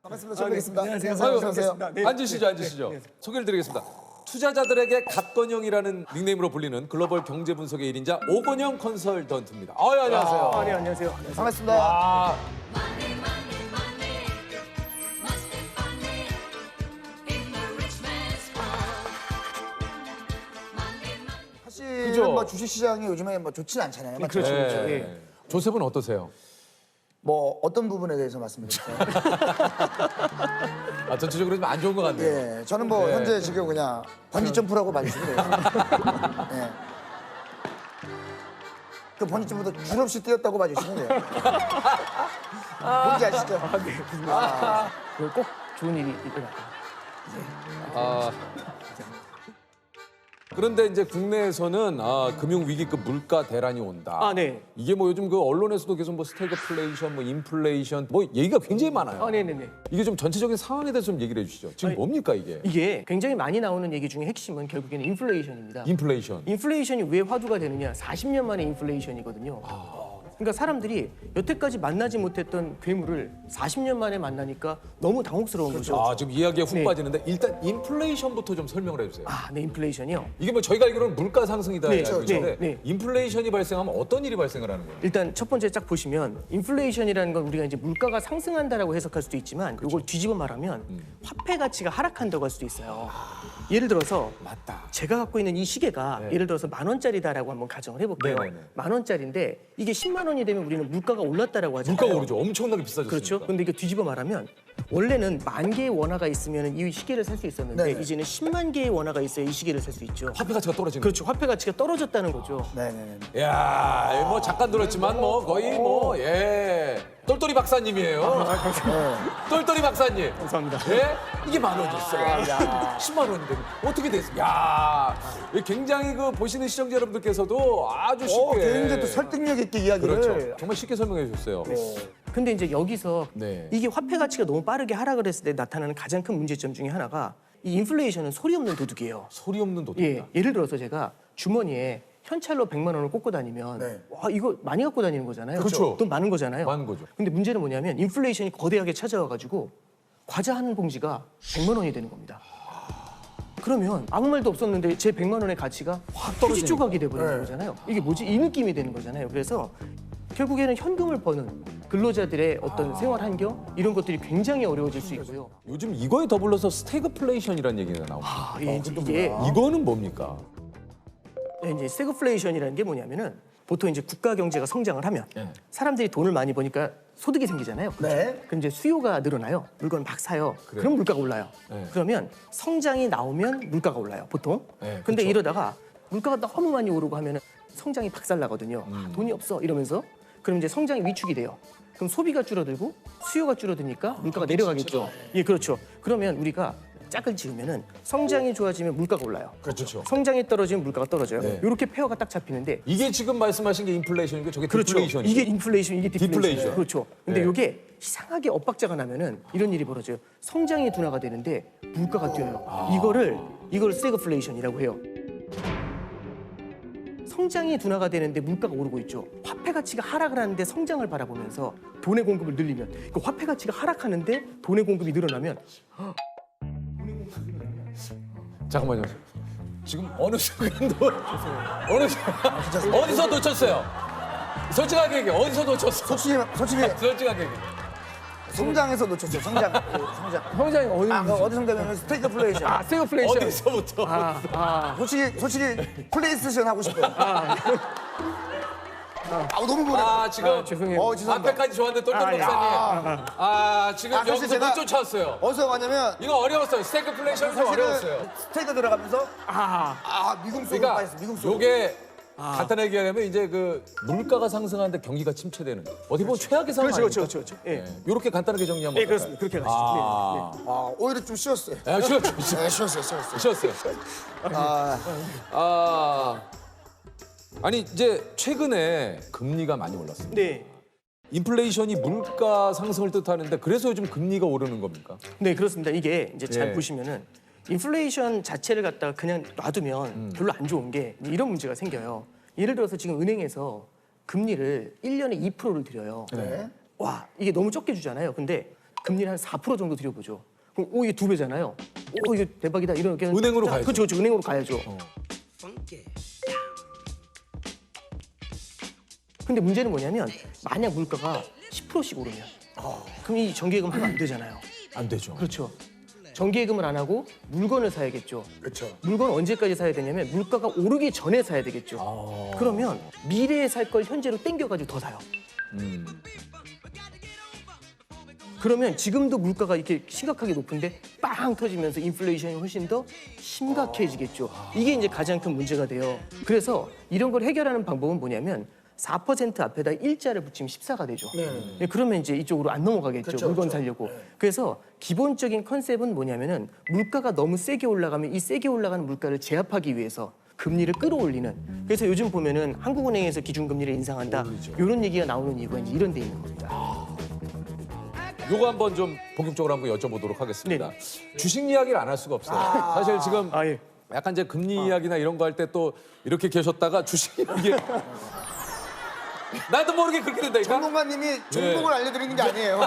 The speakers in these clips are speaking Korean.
반갑습니다. 처음 뵙겠습니다. 안녕하세요. 네. 앉으시죠. 소개를 드리겠습니다. 투자자들에게 갓건영이라는 닉네임으로 불리는 글로벌 경제 분석의 1인자 오건영 컨설턴트입니다. 안녕하세요. 네, 안녕하세요. 반갑습니다. 아, 사실 그죠? 뭐 주식 시장이 요즘에 뭐 좋지는 않잖아요. 맞죠? 그렇죠. 네. 예. 조셉은 어떠세요? 뭐 어떤 부분에 대해서 말씀드릴까요? 전체적으로 좀 안 좋은 것 같네요. 예, 저는 뭐 네. 현재 지금 그냥 번지 점프라고 봐주시면 돼요. 예. 그 번지 점프도 줄 없이 뛰었다고 봐주시면 돼요. 뭔지 아시죠? 꼭 좋은 일이 일어날 아, 그런데 이제 국내에서는 금융 위기급 물가 대란이 온다. 아, 네. 이게 뭐 요즘 그 언론에서도 계속 뭐 스태그플레이션, 뭐 인플레이션, 뭐 얘기가 굉장히 많아요. 네네네. 이게 좀 전체적인 상황에 대해서 좀 얘기를 해주시죠. 지금 아니, 뭡니까 이게? 이게 굉장히 많이 나오는 얘기 중에 핵심은 결국에는 인플레이션입니다. 인플레이션. 인플레이션이 왜 화두가 되느냐? 40년 만에 인플레이션이거든요. 그러니까 사람들이 여태까지 만나지 못했던 괴물을 40년 만에 만나니까 너무 당혹스러운 거죠. 지금 이야기에 훅 네. 빠지는데 일단 인플레이션부터 좀 설명을 해주세요. 네, 인플레이션이요. 이게 뭐 저희가 알기로는 물가 상승이다 네, 알고 있는데 네. 인플레이션이 발생하면 어떤 일이 발생을 하는 거예요? 일단 첫 번째 딱 보시면 인플레이션이라는 건 우리가 이제 물가가 상승한다라고 해석할 수도 있지만 이걸 뒤집어 말하면 화폐 가치가 하락한다고 할 수도 있어요. 예를 들어서 맞다. 제가 갖고 있는 이 시계가 예를 들어서 10,000원짜리다라고 한번 가정을 해볼게요. 네네네. 10,000원짜리인데 이게 10만 원이 되면 우리는 물가가 올랐다라고 하잖아요. 물가가 오르죠. 엄청나게 비싸졌어요. 그렇죠. 근데 이거 뒤집어 말하면 원래는 10,000개의 원화가 있으면 이 시계를 살 수 있었는데 네네. 이제는 10만 개의 원화가 있어야 이 시계를 살 수 있죠. 화폐 가치가 떨어지는 그렇죠. 화폐 가치가 떨어졌다는 거죠. 네네네. 거예요. 야, 뭐 잠깐 들었지만 뭐 거의 뭐 똘똘이 박사님이에요. 똘똘이 박사님. 감사합니다. 예? 이게 10,000원이었어요. 10만 원이 되면 어떻게 됐어요? 야, 굉장히 그 보시는 시청자 여러분들께서도 아주 쉽게 굉장히 또 설득력 있게 이야기를. 그렇죠. 정말 쉽게 설명해 주셨어요. 근데 이제 여기서 네. 이게 화폐 가치가 너무 빠르게 하락을 했을 때 나타나는 가장 큰 문제점 중에 하나가 이 인플레이션은 소리 없는 도둑이에요. 소리 없는 도둑이다. 예를 들어서 제가 주머니에 현찰로 100만 원을 꽂고 다니면 네. 와 이거 많이 갖고 다니는 거잖아요. 그렇죠. 돈 많은 거잖아요. 많은 거죠. 근데 문제는 뭐냐면 인플레이션이 거대하게 찾아와 가지고 과자 한 봉지가 100만 원이 되는 겁니다. 그러면 아무 말도 없었는데 제 100만 원의 가치가 확 휴지 조각이 돼버리는 거잖아요. 이게 뭐지? 이 느낌이 되는 거잖아요. 그래서 결국에는 현금을 버는 근로자들의 어떤 생활 환경 이런 것들이 굉장히 어려워질 수 있고요. 요즘 이거에 더불어서 스태그플레이션이라는 얘기가 나옵니다. 이게 이거는 뭡니까? 이제 스태그플레이션이라는 게 뭐냐면은 보통 이제 국가 경제가 성장을 하면 네. 사람들이 돈을 많이 버니까 소득이 생기잖아요. 네. 그럼 이제 수요가 늘어나요. 물건을 막 사요. 그럼 물가가 올라요. 네. 그러면 성장이 나오면 물가가 올라요. 보통. 네, 근데 그렇죠. 이러다가 물가가 너무 많이 오르고 하면은 성장이 박살나거든요. 돈이 없어 이러면서 그럼 이제 성장이 위축이 돼요. 그럼 소비가 줄어들고 수요가 줄어드니까 물가가 내려가겠죠. 예, 그렇죠. 그러면 우리가 짝을 지으면은 성장이 좋아지면 물가가 올라요. 그렇죠. 성장이 떨어지면 물가가 떨어져요. 네. 이렇게 페어가 딱 잡히는데 이게 지금 말씀하신 게 인플레이션이고 저게 그렇죠. 디플레이션이죠. 이게 인플레이션, 이게 디플레이션. 디플레이션. 그렇죠. 근데 네. 이게 이상하게 엇박자가 나면은 이런 일이 벌어져요. 성장이 둔화가 되는데 물가가 뛰어요. 이걸 스태그플레이션이라고 해요. 성장이 둔화가 되는데 물가가 오르고 있죠. 화폐 가치가 하락을 하는데 성장을 바라보면서 돈의 공급을 늘리면 그 화폐 가치가 하락하는데 돈의 공급이 늘어나면 잠깐만요. 지금 어느 순간도 어디서 놓쳤어요? 솔직하게 얘기해. 어디서 놓쳤어? 솔직히 솔직하게 얘기해. 성장에서 놓쳤어요. 성장. 성장. 성장이 어느 어디 성장이면 스태그플레이션. 스태그플레이션. 어디서부터? 솔직히 플레이스테이션 하고 싶어요. 너무 뭐래. 지금 죄송해요. 죄송합니다. 앞에까지 좋았는데 똘똘 박사님. 지금 사실 여기서 제가- 못 쫓아왔어요. 어디서 가냐면 이거 어려웠어요. 스태그플레이션이 좀 어려웠어요. 스테이크 들어가면서 미궁 속으로 그러니까 빠졌어. 미궁 속으로. 요게 간단하게 얘기하면 이제 그 물가가 상승하는데 경기가 침체되는 어떻게 보면 최악의 상황 아닙니까? 그렇죠. 예. 이렇게 간단하게 정리하면 예, 그렇습니다. 그렇게 가시죠. 오히려 좀 쉬웠어요. 쉬웠죠. 네, 쉬웠어요. 쉬웠어요. 아니 이제 최근에 금리가 많이 올랐습니다. 네. 인플레이션이 물가 상승을 뜻하는데 그래서 요즘 금리가 오르는 겁니까? 네, 그렇습니다. 이게 이제 잘 예. 보시면은 인플레이션 자체를 갖다가 그냥 놔두면 별로 안 좋은 게 이런 문제가 생겨요. 예를 들어서 지금 은행에서 금리를 1년에 2%를 들여요. 네. 와, 이게 너무 적게 주잖아요. 근데 금리를 한 4% 정도 들여보죠. 그럼 이게 2배잖아요. 이게 대박이다 이렇게 은행으로 가야죠. 그렇죠. 은행으로 가야죠. 근데 문제는 뭐냐면 만약 물가가 10%씩 오르면 그럼 이 정기예금 하면 안 되잖아요. 안 되죠. 그렇죠. 정기예금을 안 하고 물건을 사야겠죠. 그렇죠. 물건 언제까지 사야 되냐면 물가가 오르기 전에 사야 되겠죠. 그러면 미래에 살 걸 현재로 땡겨가지고 더 사요. 그러면 지금도 물가가 이렇게 심각하게 높은데 빵 터지면서 인플레이션이 훨씬 더 심각해지겠죠. 이게 이제 가장 큰 문제가 돼요. 그래서 이런 걸 해결하는 방법은 뭐냐면 4% 앞에다 일자를 붙이면 14가 되죠. 네, 그러면 이제 이쪽으로 안 넘어가겠죠. 그렇죠, 물건 그렇죠. 사려고. 그래서 기본적인 컨셉은 뭐냐면은 물가가 너무 세게 올라가면 이 세게 올라가는 물가를 제압하기 위해서 금리를 끌어올리는. 그래서 요즘 보면은 한국은행에서 기준금리를 인상한다. 이런 얘기가 나오는 이유가 이제 이런 데 있는 겁니다. 요거 한번 좀 본격적으로 한번 여쭤보도록 하겠습니다. 주식 이야기를 안 할 수가 없어요. 사실 지금 예. 약간 이제 금리 이야기나 이런 거 할 때 또 이렇게 계셨다가 주식 이야기 나도 모르게 그렇게 된다니까. 전문가님이 종목을 알려드리는 게 아니에요.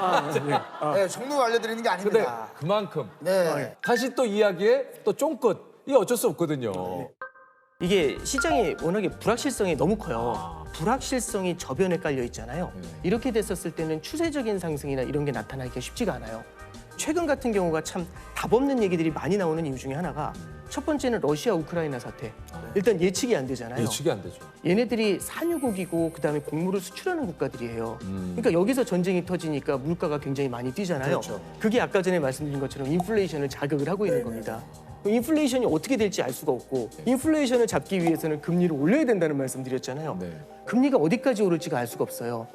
네, 종목을 알려드리는 게 근데 아닙니다. 그만큼 네. 다시 또 이야기에 또 쫑긋 이게 어쩔 수 없거든요. 이게 시장이 워낙에 불확실성이 너무 커요. 불확실성이 저변에 깔려 있잖아요. 이렇게 됐었을 때는 추세적인 상승이나 이런 게 나타나기가 쉽지가 않아요. 최근 같은 경우가 참 답 없는 얘기들이 많이 나오는 이유 중에 하나가 첫 번째는 러시아 우크라이나 사태. 일단 예측이 안 되잖아요. 예측이 안 되죠. 얘네들이 산유국이고 그다음에 곡물을 수출하는 국가들이에요. 그러니까 여기서 전쟁이 터지니까 물가가 굉장히 많이 뛰잖아요. 그렇죠. 그게 아까 전에 말씀드린 것처럼 인플레이션을 자극을 하고 있는 겁니다. 인플레이션이 어떻게 될지 알 수가 없고 인플레이션을 잡기 위해서는 금리를 올려야 된다는 말씀드렸잖아요. 네. 금리가 어디까지 오를지가 알 수가 없어요.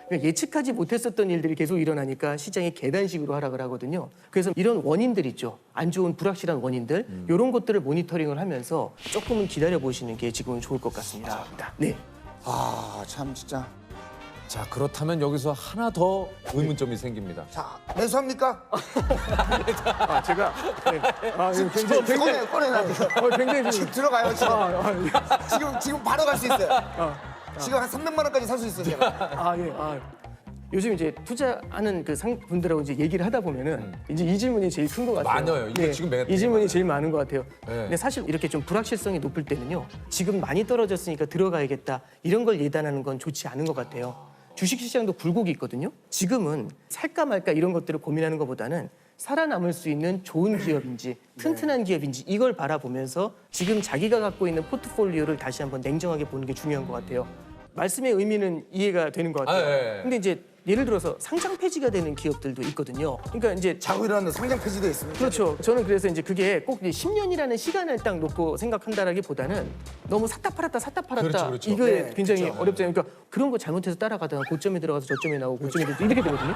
그러니까 예측하지 못했었던 일들이 계속 일어나니까 시장이 계단식으로 하락을 하거든요. 그래서 이런 원인들 있죠. 안 좋은 불확실한 원인들 이런 것들을 모니터링을 하면서 조금은 기다려 보시는 게 지금은 좋을 것 같습니다. 네. 참 진짜. 자 그렇다면 여기서 하나 더 의문점이 생깁니다. 자, 매수합니까? 제가 굉장히 꺼내. 굉장히 지금 들어가요, 지금. 지금 바로 갈 수 있어요. 지금 한 300만 원까지 살 수 있어요, 제가. 요즘 이제 투자하는 그 분들하고 이제 얘기를 하다 보면은 이제 이 질문이 제일 큰 것 같아요. 많아요. 이거 지금 되게 이 질문이 많아요. 제일 많은 것 같아요. 네. 근데 사실 이렇게 좀 불확실성이 높을 때는요. 지금 많이 떨어졌으니까 들어가야겠다 이런 걸 예단하는 건 좋지 않은 것 같아요. 주식시장도 굴곡이 있거든요. 지금은 살까 말까 이런 것들을 고민하는 것보다는 살아남을 수 있는 좋은 기업인지 튼튼한 기업인지 이걸 바라보면서 지금 자기가 갖고 있는 포트폴리오를 다시 한번 냉정하게 보는 게 중요한 것 같아요. 말씀의 의미는 이해가 되는 것 같아요. 예. 근데 이제 예를 들어서 상장 폐지가 되는 기업들도 있거든요. 그러니까 이제 자고 일어났는데 상장 폐지돼 있습니다. 그렇죠. 저는 그래서 이제 그게 꼭 10년이라는 시간을 딱 놓고 생각한다라기보다는 너무 샀다 팔았다 그렇죠. 이거 네, 굉장히 그렇죠. 어렵잖아요. 그러니까 그런 거 잘못해서 따라가다가 고점에 들어가서 저점에 나오고 고점에 들어가서 이렇게 되거든요.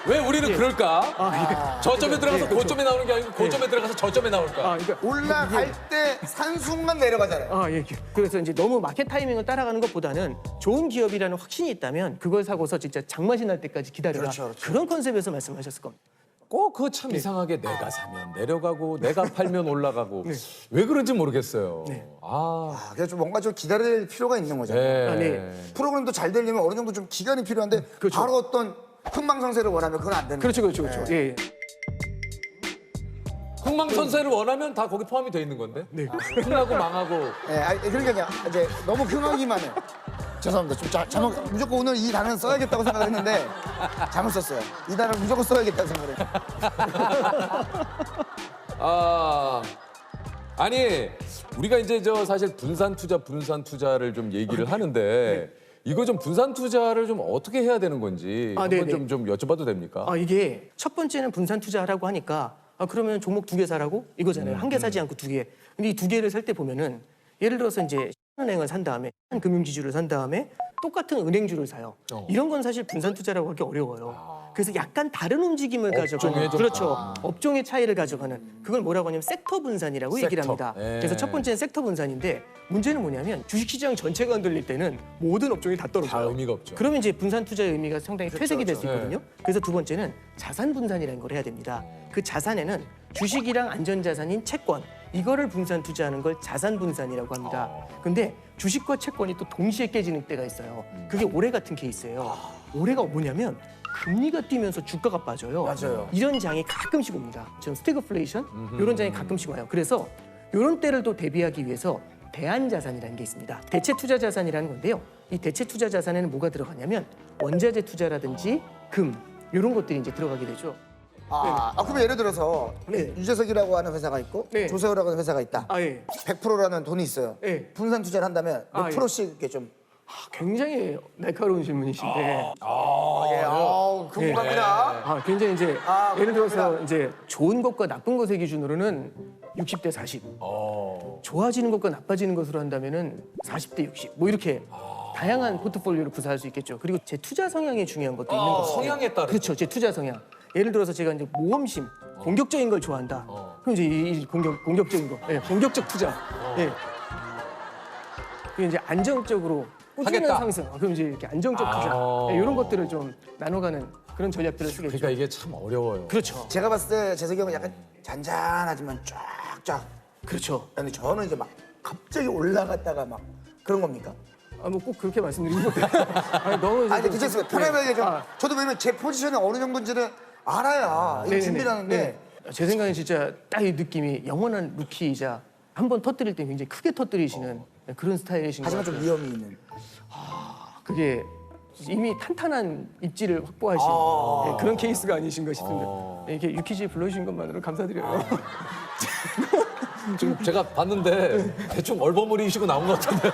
왜 우리는 그럴까? 저점에 들어가서 고점에 나오는 게 아니고 고점에 들어가서 저점에 나올까? 그러니까 올라갈 때 산 순간 내려가잖아요. 예. 그래서 이제 너무 마켓 타이밍을 따라가는 것보다는 좋은 기업이라는 확신이 있다면 그걸 사고서 진짜 장맛이 날 때까지 기다려라. 그렇죠. 그런 컨셉에서 말씀하셨을 겁니다. 꼭 그거 참 이상하게 내가 사면 내려가고 내가 팔면 올라가고 왜 그런지 모르겠어요. 그래서 좀 뭔가 좀 기다릴 필요가 있는 거잖아요. 네. 네. 프로그램도 잘 되려면 어느 정도 좀 기간이 필요한데 그렇죠. 바로 어떤 흥망성쇠를 원하면 그건 안 되는 거예요. 그렇죠. 예. 흥망선쇠를 원하면 다 거기 포함이 돼 있는 건데. 흥하고 망하고. 그러니까 이제 너무 흥하기만 해. 죄송합니다. 좀 잘못 무조건 오늘 이 단어는 써야겠다고 생각했는데 잘못 썼어요. 이 단어를 무조건 써야겠다고 생각을 했어요. 아니 우리가 이제 사실 분산 투자를 좀 얘기를 하는데 이거 좀 분산 투자를 좀 어떻게 해야 되는 건지 한번 네네. 좀 여쭤봐도 됩니까? 이게 첫 번째는 분산 투자하라고 하니까 그러면 종목 2개 사라고 이거잖아요. 한 개 사지 않고 2개. 근데 이 2개를 살 때 보면은 예를 들어서 이제 은행을 산 다음에 한 금융지주를 산 다음에 똑같은 은행주를 사요. 이런 건 사실 분산 투자라고 하기 어려워요. 그래서 약간 다른 움직임을 가져가는 좀 그렇죠. 업종의 차이를 가져가는 그걸 뭐라고 하냐면 섹터 분산이라고 얘기를 섹터. 합니다. 예. 그래서 첫 번째는 섹터 분산인데 문제는 뭐냐면 주식시장 전체가 흔들릴 때는 모든 업종이 다 떨어져요. 다 의미가 없죠. 그러면 이제 분산 투자의 의미가 상당히 퇴색이 될 수 그렇죠. 있거든요. 그래서 두 번째는 자산 분산이라는 걸 해야 됩니다. 그 자산에는 주식이랑 안전자산인 채권 이거를 분산 투자하는 걸 자산 분산이라고 합니다. 근데 주식과 채권이 또 동시에 깨지는 때가 있어요. 그게 올해 같은 케이스예요. 올해가 뭐냐면 금리가 뛰면서 주가가 빠져요. 맞아요. 이런 장이 가끔씩 옵니다. 지금 스태그플레이션 이런 장이 가끔씩 와요. 그래서 이런 때를 또 대비하기 위해서 대안자산이라는 게 있습니다. 대체 투자 자산이라는 건데요. 이 대체 투자 자산에는 뭐가 들어가냐면 원자재 투자라든지 금 이런 것들이 이제 들어가게 되죠. 그러면 예를 들어서 네. 유재석이라고 하는 회사가 있고 네. 조세호라고 하는 회사가 있다. 아 예. 100%라는 돈이 있어요. 네. 분산 투자를 한다면 몇 아, 예. 프로씩 이렇게 좀. 굉장히 날카로운 질문이신데. 궁금합니다. 굉장히 이제 아, 예를 들어서 그렇구나. 이제 좋은 것과 나쁜 것의 기준으로는 60대 40. 좋아지는 것과 나빠지는 것으로 한다면은 40대 60. 뭐 이렇게 다양한 포트폴리오를 구사할 수 있겠죠. 그리고 제 투자 성향이 중요한 것도 있는 거죠. 성향에 따라. 그렇죠. 제 투자 성향. 예를 들어서 제가 이제 모험심, 공격적인 걸 좋아한다. 그럼 이제 이 공격적인 거, 공격적 투자. 예. 그리고 이제 안정적으로 꾸준한 하겠다. 상승. 그럼 이제 이렇게 안정적 투자. 이런 것들을 좀 나눠가는 그런 전략들을 쓰겠죠. 그러니까 이게 참 어려워요. 그렇죠. 제가 봤을 때 재석이 형은 약간 잔잔하지만 쫙쫙. 그렇죠. 근데 저는 이제 막 갑자기 올라갔다가 막 그런 겁니까? 뭐 꼭 그렇게 말씀드리는 것도 아니, 너무 아니, 괜찮습니다. 편하게 좀. 아. 저도 왜냐면 제 포지션이 어느 정도인지를 알아야 이거 네네네. 준비를 하는데. 네. 제 생각엔 진짜 딱 이 느낌이 영원한 루키이자 한 번 터뜨릴 때 굉장히 크게 터뜨리시는 그런 스타일이신 것 하지만 같아요. 좀 위험이 있는. 그게 이미 탄탄한 입지를 확보하신 그런 케이스가 아니신가 싶은데 이렇게 유키즈에 불러주신 것만으로 감사드려요. 지금 제가 봤는데 대충 얼버무리시고 나온 것 같은데.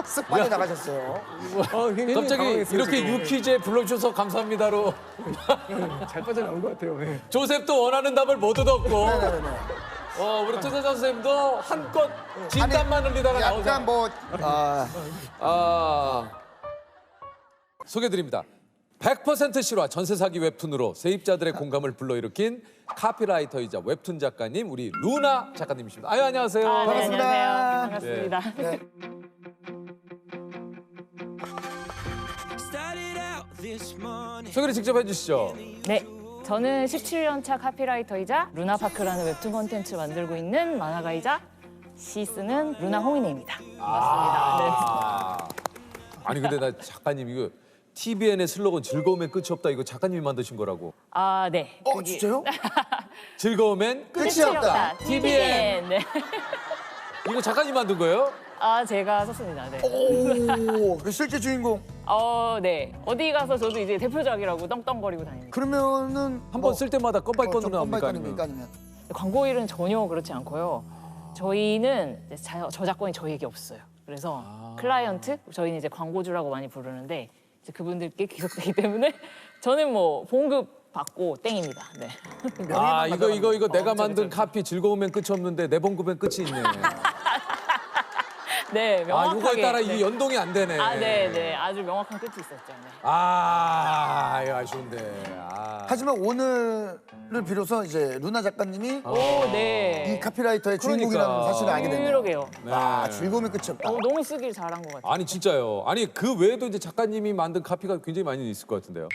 쓱 빠져나가셨어요. 굉장히 갑자기 당황했어요, 이렇게 지금. 유퀴즈에 불러주셔서 감사합니다로 잘 빠져나온 것 같아요. 네. 조셉도 원하는 답을 못 얻었고 네네네. 우리 투자자 선생님도 한껏 진땀만 흘리다가 약간 나오잖아요. 뭐 소개드립니다. 100% 실화 전세 사기 웹툰으로 세입자들의 공감을 불러일으킨 카피라이터이자 웹툰 작가님 우리 루나 작가님이십니다. 안녕하세요. 네, 반갑습니다. 안녕하세요. 반갑습니다. 네. 소개를 직접 해주시죠. 네, 저는 17년 차 카피라이터이자 루나파크라는 웹툰 콘텐츠 만들고 있는 만화가이자 시 쓰는 루나 홍인혜입니다. 반갑습니다. 아니 근데 나 작가님 이거 TVN의 슬로건 즐거움엔 끝이 없다 이거 작가님이 만드신 거라고. 네. 진짜요? 즐거움엔 끝이 없다. TVN. 네. 이거 작가님 만든 거예요? 제가 썼습니다. 네. 그 실제 주인공. 네. 어디 가서 저도 이제 대표작이라고 떵떵거리고 다닙니다. 그러면은 한 번 쓸 때마다 껌발건으로 나옵니까? 껌발건입니까 아니면? 광고 일은 전혀 그렇지 않고요. 저희는 이제 저작권이 저희에게 없어요. 그래서 클라이언트, 저희는 이제 광고주라고 많이 부르는데 이제 그분들께 귀속되기 때문에 저는 뭐 봉급 받고 땡입니다. 네. 이거 내가 만든 카피 즐거움엔 끝이 없는데 내 봉급엔 끝이 있네. 네, 명확하게. 이거에 따라 네. 이게 연동이 안 되네. 네. 아주 명확한 끝이 있었죠. 네. 이거 아쉬운데. 하지만 오늘을 비로소 이제 루나 작가님이 네. 이 카피라이터의 그러니까. 주인공이라는 사실을 알게 됐네요. 그러게요. 즐거움이 끝이 없다. 너무 쓰길 잘한 것 같아요. 아니 진짜요. 아니 그 외에도 이제 작가님이 만든 카피가 굉장히 많이 있을 것 같은데요.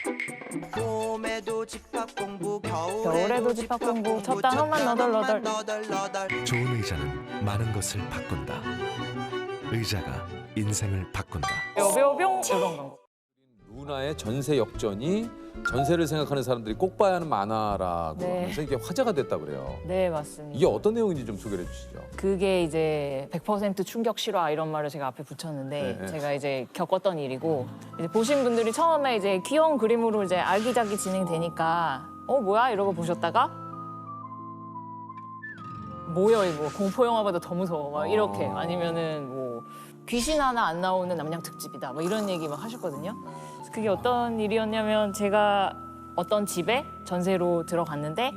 봄에도 집합 공부 겨울에도 집합 공부 첫 단어만 너덜너덜. 좋은 의자는 많은 것을 바꾼다. 의자가 인생을 바꾼다. 뿅뿅 이런 거. 루나의 전세 역전이 전세를 생각하는 사람들이 꼭 봐야 하는 만화라고 네. 하면서 이게 화제가 됐다 그래요. 네, 맞습니다. 이게 어떤 내용인지 좀 소개해 주시죠. 그게 이제 100% 충격 실화 이런 말을 제가 앞에 붙였는데 네. 제가 이제 겪었던 일이고 이제 보신 분들이 처음에 이제 귀여운 그림으로 이제 알기자기 진행되니까 뭐야 이러고 보셨다가 뭐야 이거 공포 영화보다 더 무서워 막 이렇게 아니면은 뭐 귀신 하나 안 나오는 남양 특집이다 뭐 이런 얘기 막 하셨거든요. 그래서 그게 어떤 일이었냐면 제가 어떤 집에 전세로 들어갔는데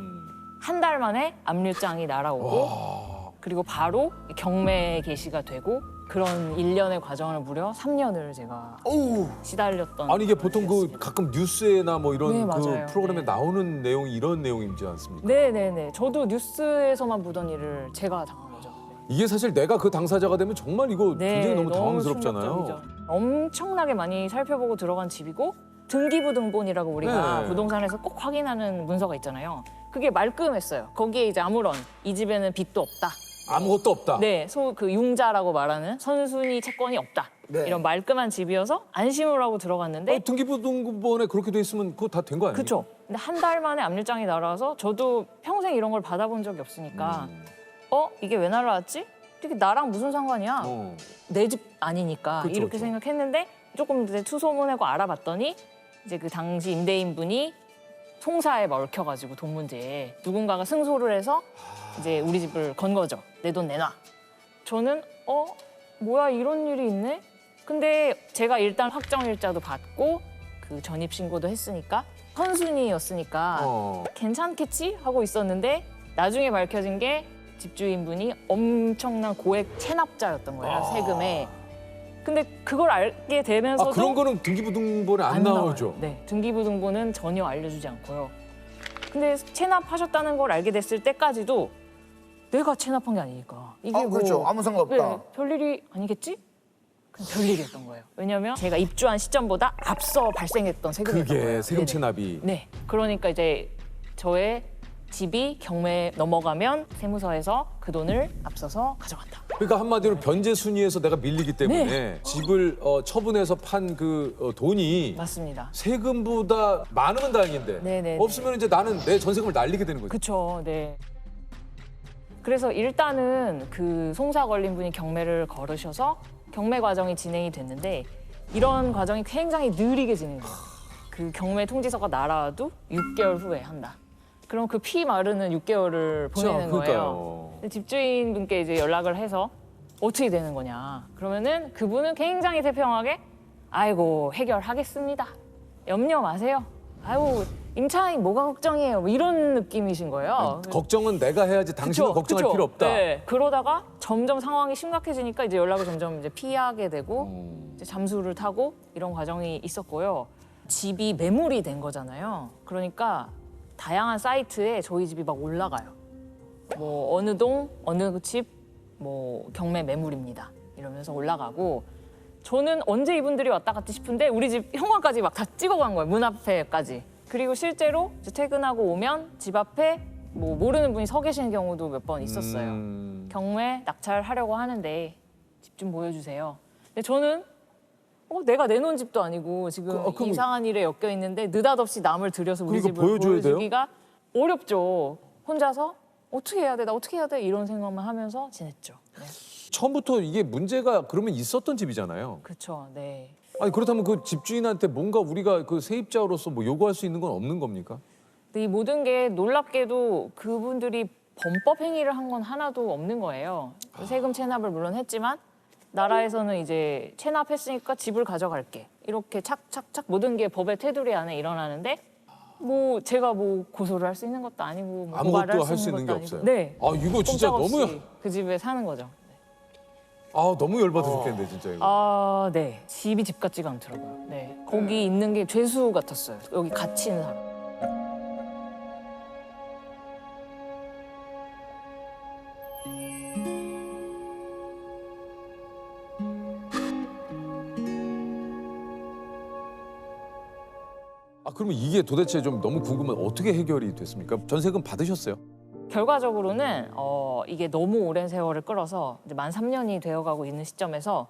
한 달 만에 압류장이 날아오고 그리고 바로 경매 개시가 되고 그런 일련의 과정을 무려 3년을 제가 시달렸던. 아니 이게 보통 그 가끔 뉴스에나 뭐 이런 네, 그 맞아요. 프로그램에 네. 나오는 내용이 이런 내용이지 않습니까? 네네네. 저도 뉴스에서만 보던 일을 제가 당한 거죠. 이게 사실 내가 그 당사자가 되면 정말 이거 네, 굉장히 너무 당황스럽잖아요. 충격적이죠. 엄청나게 많이 살펴보고 들어간 집이고 등기부등본이라고 우리가 네. 부동산에서 꼭 확인하는 문서가 있잖아요. 그게 말끔했어요. 거기에 이제 아무런 이 집에는 빚도 없다. 아무것도 없다. 네, 그 융자라고 말하는 선순위 채권이 없다. 네. 이런 말끔한 집이어서 안심을 하고 들어갔는데 등기부등본에 그렇게 돼 있으면 그거 다 된 거 아니에요? 그쵸. 근데 한 달 만에 압류장이 날아와서 저도 평생 이런 걸 받아본 적이 없으니까 이게 왜 날아왔지? 이게 나랑 무슨 상관이야? 내 집 아니니까 그쵸, 이렇게 그쵸. 생각했는데 조금 이제 투소문하고 알아봤더니 이제 그 당시 임대인분이 송사에 얽혀가지고 돈 문제에 누군가가 승소를 해서 이제 우리 집을 건 거죠. 내 돈 내놔. 저는 뭐야 이런 일이 있네? 근데 제가 일단 확정일자도 받고 그 전입신고도 했으니까 선순위였으니까 괜찮겠지? 하고 있었는데 나중에 밝혀진 게 집주인분이 엄청난 고액 체납자였던 거예요, 세금에. 근데 그걸 알게 되면서도 그런 거는 등기부등본에 안 나오죠. 나와요. 네, 등기부등본은 전혀 알려주지 않고요. 근데 체납하셨다는 걸 알게 됐을 때까지도 내가 체납한 게 아니니까. 이게 그렇죠. 아무 상관없다. 네, 별일이 아니겠지? 그냥 별일이었던 거예요. 왜냐면 제가 입주한 시점보다 앞서 발생했던 세금이었던 그게 거예요. 세금 네네. 체납이. 네, 그러니까 이제 저의 집이 경매에 넘어가면 세무서에서 그 돈을 앞서서 가져간다. 그러니까 한마디로 변제 순위에서 내가 밀리기 때문에 네. 집을 처분해서 판 그 돈이 맞습니다. 세금보다 많으면 다행인데 네네네. 없으면 이제 나는 내 전세금을 날리게 되는 거죠. 그쵸, 네. 그래서 일단은 그 송사 걸린 분이 경매를 걸으셔서 경매 과정이 진행이 됐는데 이런 과정이 굉장히 느리게 진행돼요. 그 경매 통지서가 날아와도 6개월 후에 한다. 그럼 그 피 마르는 6개월을 보내는 거예요. 그러니까요. 근데 집주인분께 이제 연락을 해서 어떻게 되는 거냐. 그러면은 그분은 굉장히 태평하게 아이고 해결하겠습니다. 염려 마세요. 아이고 임차인 뭐가 걱정이에요. 뭐 이런 느낌이신 거예요. 걱정은 내가 해야지 당신은 그쵸, 걱정할 그쵸. 필요 없다. 네. 그러다가 점점 상황이 심각해지니까 이제 연락을 점점 이제 피하게 되고 이제 잠수를 타고 이런 과정이 있었고요. 집이 매물이 된 거잖아요. 그러니까 다양한 사이트에 저희 집이 막 올라가요. 뭐 어느 동, 어느 집, 뭐 경매 매물입니다. 이러면서 올라가고 저는 언제 이분들이 왔다 갔지 싶은데 우리 집 현관까지 막 다 찍어간 거예요. 문 앞에까지. 그리고 실제로 이제 퇴근하고 오면 집 앞에 뭐 모르는 분이 서 계시는 경우도 몇 번 있었어요. 경매 낙찰하려고 하는데 집 좀 보여주세요. 근데 저는 내가 내놓은 집도 아니고 지금 그럼- 이상한 일에 엮여 있는데 느닷없이 남을 들여서 우리 그러니까 집을 보여줘야 돼요? 보여주기가 어렵죠. 혼자서 어떻게 해야 돼? 나 어떻게 해야 돼? 이런 생각만 하면서 지냈죠. 네. 처음부터 이게 문제가 그러면 있었던 집이잖아요. 그렇죠. 네. 아니 그렇다면 그 집주인한테 뭔가 우리가 그 세입자로서 뭐 요구할 수 있는 건 없는 겁니까? 근데 이 모든 게 놀랍게도 그분들이 범법 행위를 한 건 하나도 없는 거예요. 세금 체납을 물론 했지만 나라에서는 이제 체납했으니까 집을 가져갈게. 이렇게 착착착 모든 게 법의 테두리 안에 일어나는데 뭐 제가 뭐 고소를 할 수 있는 것도 아니고 뭐 고발을 아무것도 할 수 있는 게 것도 없어요. 아니고. 네. 아 이거 진짜 꼼짝없이 너무 그 집에 사는 거죠. 너무 열받으셨겠는데 진짜 이거. 아, 네. 집이 집 같지가 않더라고요. 네. 거기 있는 게 죄수 같았어요. 여기 같이 있는 사람. 그러면 이게 도대체 좀 너무 궁금한 어떻게 해결이 됐습니까? 전세금 받으셨어요? 결과적으로는 이게 너무 오랜 세월을 끌어서 이제 만 3년이 되어가고 있는 시점에서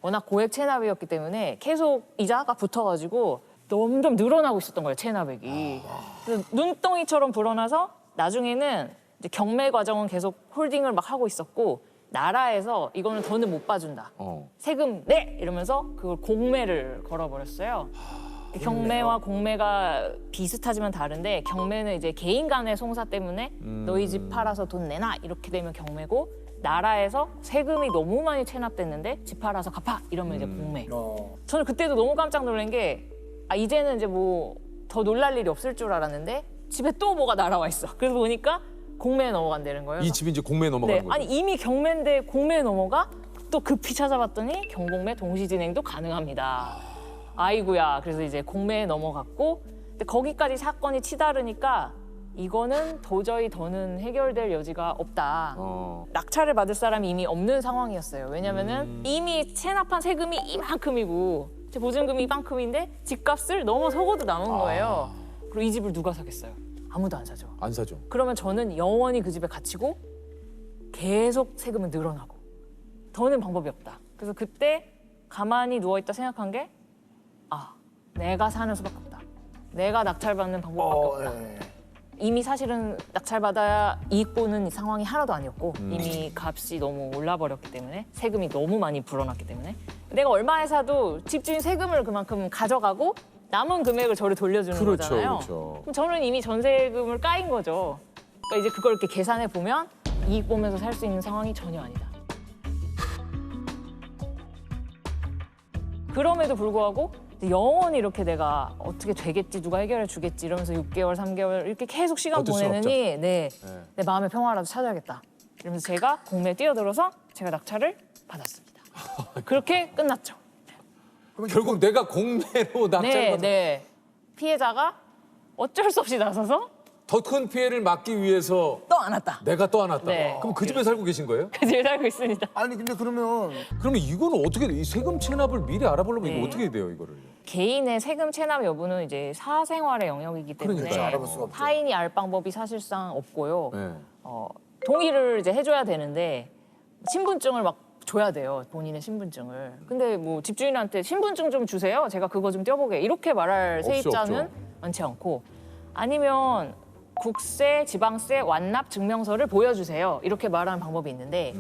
워낙 고액 체납이었기 때문에 계속 이자가 붙어가지고 점점 늘어나고 있었던 거예요, 체납액이. 그래서 눈덩이처럼 불어나서 나중에는 이제 경매 과정은 계속 홀딩을 막 하고 있었고 나라에서 이거는 더는 못 봐준다. 세금 내! 이러면서 그걸 공매를 걸어버렸어요. 경매와 공매가 비슷하지만 다른데 경매는 이제 개인 간의 송사 때문에 너희 집 팔아서 돈 내놔 이렇게 되면 경매고 나라에서 세금이 너무 많이 체납됐는데 집 팔아서 갚아 이러면 이제 공매. 저는 그때도 너무 깜짝 놀란 게 이제는 이제 뭐 더 놀랄 일이 없을 줄 알았는데 집에 또 뭐가 날아와 있어. 그래서 보니까 공매에 넘어간다는 거예요. 이 집이 이제 공매에 넘어가는 거죠? 아니 이미 경매인데 공매에 넘어가? 또 급히 찾아봤더니 경공매 동시 진행도 가능합니다. 아이고야. 그래서 이제 공매에 넘어갔고 근데 거기까지 사건이 치달으니까 이거는 도저히 더는 해결될 여지가 없다. 낙찰을 받을 사람이 이미 없는 상황이었어요. 왜냐면은 이미 체납한 세금이 이만큼이고 제 보증금이 이만큼인데 집값을 넘어서고도 남은 거예요. 그리고 이 집을 누가 사겠어요? 아무도 안 사죠. 안 사죠. 그러면 저는 영원히 그 집에 갇히고 계속 세금은 늘어나고 더는 방법이 없다. 그래서 그때 가만히 누워있다 생각한 게 내가 사는 수밖에 없다. 내가 낙찰받는 방법밖에 없다. 예. 이미 사실은 낙찰받아야 이익 보는 상황이 하나도 아니었고 이미 값이 너무 올라버렸기 때문에 세금이 너무 많이 불어났기 때문에 내가 얼마에 사도 집주인 세금을 그만큼 가져가고 남은 금액을 저를 돌려주는 그렇죠, 거잖아요. 그렇죠. 그럼 저는 이미 전세금을 까인 거죠. 그러니까 이제 그걸 이렇게 계산해 보면 이익 보면서 살 수 있는 상황이 전혀 아니다. 그럼에도 불구하고 영원히 이렇게 내가 어떻게 되겠지, 누가 해결해 주겠지 이러면서 6개월, 3개월 이렇게 계속 시간 어쩔 수 보내느니 내 마음의 평화라도 찾아야겠다. 이러면서 제가 공매에 뛰어들어서 제가 낙찰을 받았습니다. 그렇게 끝났죠. 결국 내가 공매로 낙찰받은 네. 피해자가 어쩔 수 없이 나서서 더 큰 피해를 막기 위해서 또 안 왔다. 내가 떠안았다. 네. 그럼 그 집에 살고 계신 거예요? 그 집에 살고 있습니다. 아니 근데 그러면 그러면 이거는 어떻게 돼? 이 세금 체납을 미리 알아보려면 네. 이거 어떻게 돼요, 이거를? 개인의 세금 체납 여부는 이제 사생활의 영역이기 때문에 그러니까요. 알아볼 수가 없죠. 타인이 알 방법이 사실상 없고요. 네. 동의를 이제 해줘야 되는데 신분증을 막 줘야 돼요. 본인의 신분증을. 근데 뭐 집주인한테 신분증 좀 주세요. 제가 그거 좀 떼어보게. 이렇게 말할 없죠, 세입자는 없죠. 많지 않고 아니면 국세, 지방세, 완납 증명서를 보여주세요. 이렇게 말하는 방법이 있는데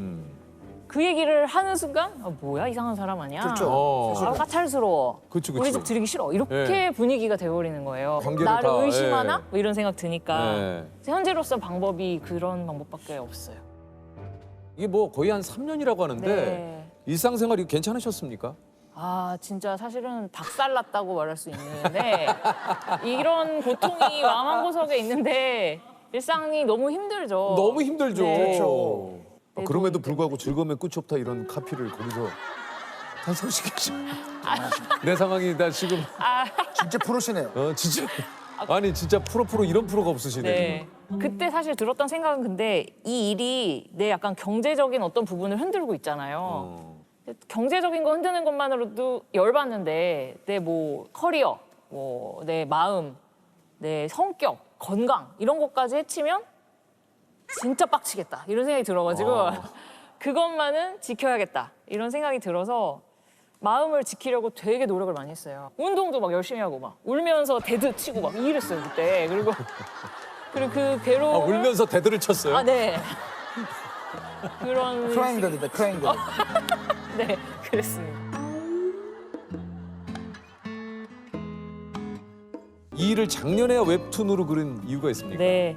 그 얘기를 하는 순간 뭐야 이상한 사람 아니야? 그렇죠. 까탈스러워. 그치, 우리 그치. 집 들이기 싫어. 이렇게 네. 분위기가 돼버리는 거예요. 관계를 나를 다, 의심하나? 예. 뭐 이런 생각 드니까 네. 현재로서 방법이 그런 방법밖에 없어요. 이게 뭐 거의 한 3년이라고 하는데 네. 일상생활이 괜찮으셨습니까? 진짜 사실은 박살났다고 말할 수 있는데 이런 고통이 마음구석에 있는데 일상이 너무 힘들죠. 너무 힘들죠. 네. 그렇죠. 그럼에도 불구하고 즐거움의 끝이 없다 이런 카피를 거기서 탄성시키죠. 내 상황이 나 지금 진짜 프로시네요. 진짜 아니 진짜 프로 이런 프로가 없으시네. 네. 그때 사실 들었던 생각은 근데 이 일이 내 약간 경제적인 어떤 부분을 흔들고 있잖아요. 경제적인 거 흔드는 것만으로도 열받는데 내 뭐 커리어, 뭐 내 마음, 내 성격, 건강 이런 것까지 해치면 진짜 빡치겠다 이런 생각이 들어가지고 그것만은 지켜야겠다 이런 생각이 들어서 마음을 지키려고 되게 노력을 많이 했어요. 운동도 막 열심히 하고 막 울면서 데드 치고 막 이랬어요 그때. 그리고 그 괴로움 울면서 대들을 쳤어요. 네. 그런 크라잉 데드다, 크라잉 데드. 네, 그랬습니다. 이 일을 작년에야 웹툰으로 그린 이유가 있습니까? 네,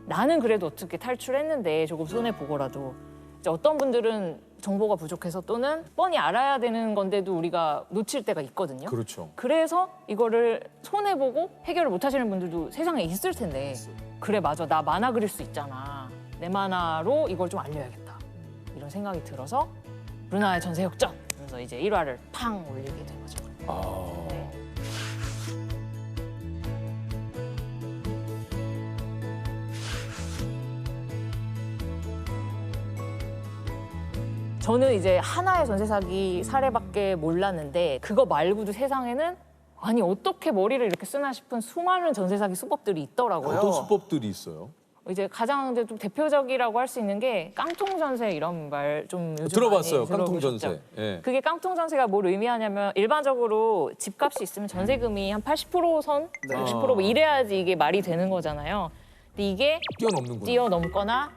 나는 그래도 어떻게 탈출했는데 조금 손해 보고라도 이제 어떤 분들은 정보가 부족해서 또는 뻔히 알아야 되는 건데도 우리가 놓칠 때가 있거든요. 그렇죠. 그래서 이거를 손해 보고 해결을 못 하시는 분들도 세상에 있을 텐데 그래 맞아 나 만화 그릴 수 있잖아 내 만화로 이걸 좀 알려야겠다 이런 생각이 들어서 루나의 전세 역전 그래서 이제 1화를 팡 올리게 된 거죠. 네. 저는 이제 하나의 전세 사기 사례밖에 몰랐는데 그거 말고도 세상에는 아니 어떻게 머리를 이렇게 쓰나 싶은 수많은 전세 사기 수법들이 있더라고요. 어떤 수법들이 있어요? 이제 가장 이제 좀 대표적이라고 할 수 있는 게 깡통 전세 이런 말 좀 요즘 들어봤어요. 많이 깡통 들어보셨죠? 전세. 예. 그게 깡통 전세가 뭘 의미하냐면 일반적으로 집값이 있으면 전세금이 한 80%선, 60% 뭐 이래야지 이게 말이 되는 거잖아요. 근데 이게 뛰어넘는구나. 뛰어넘거나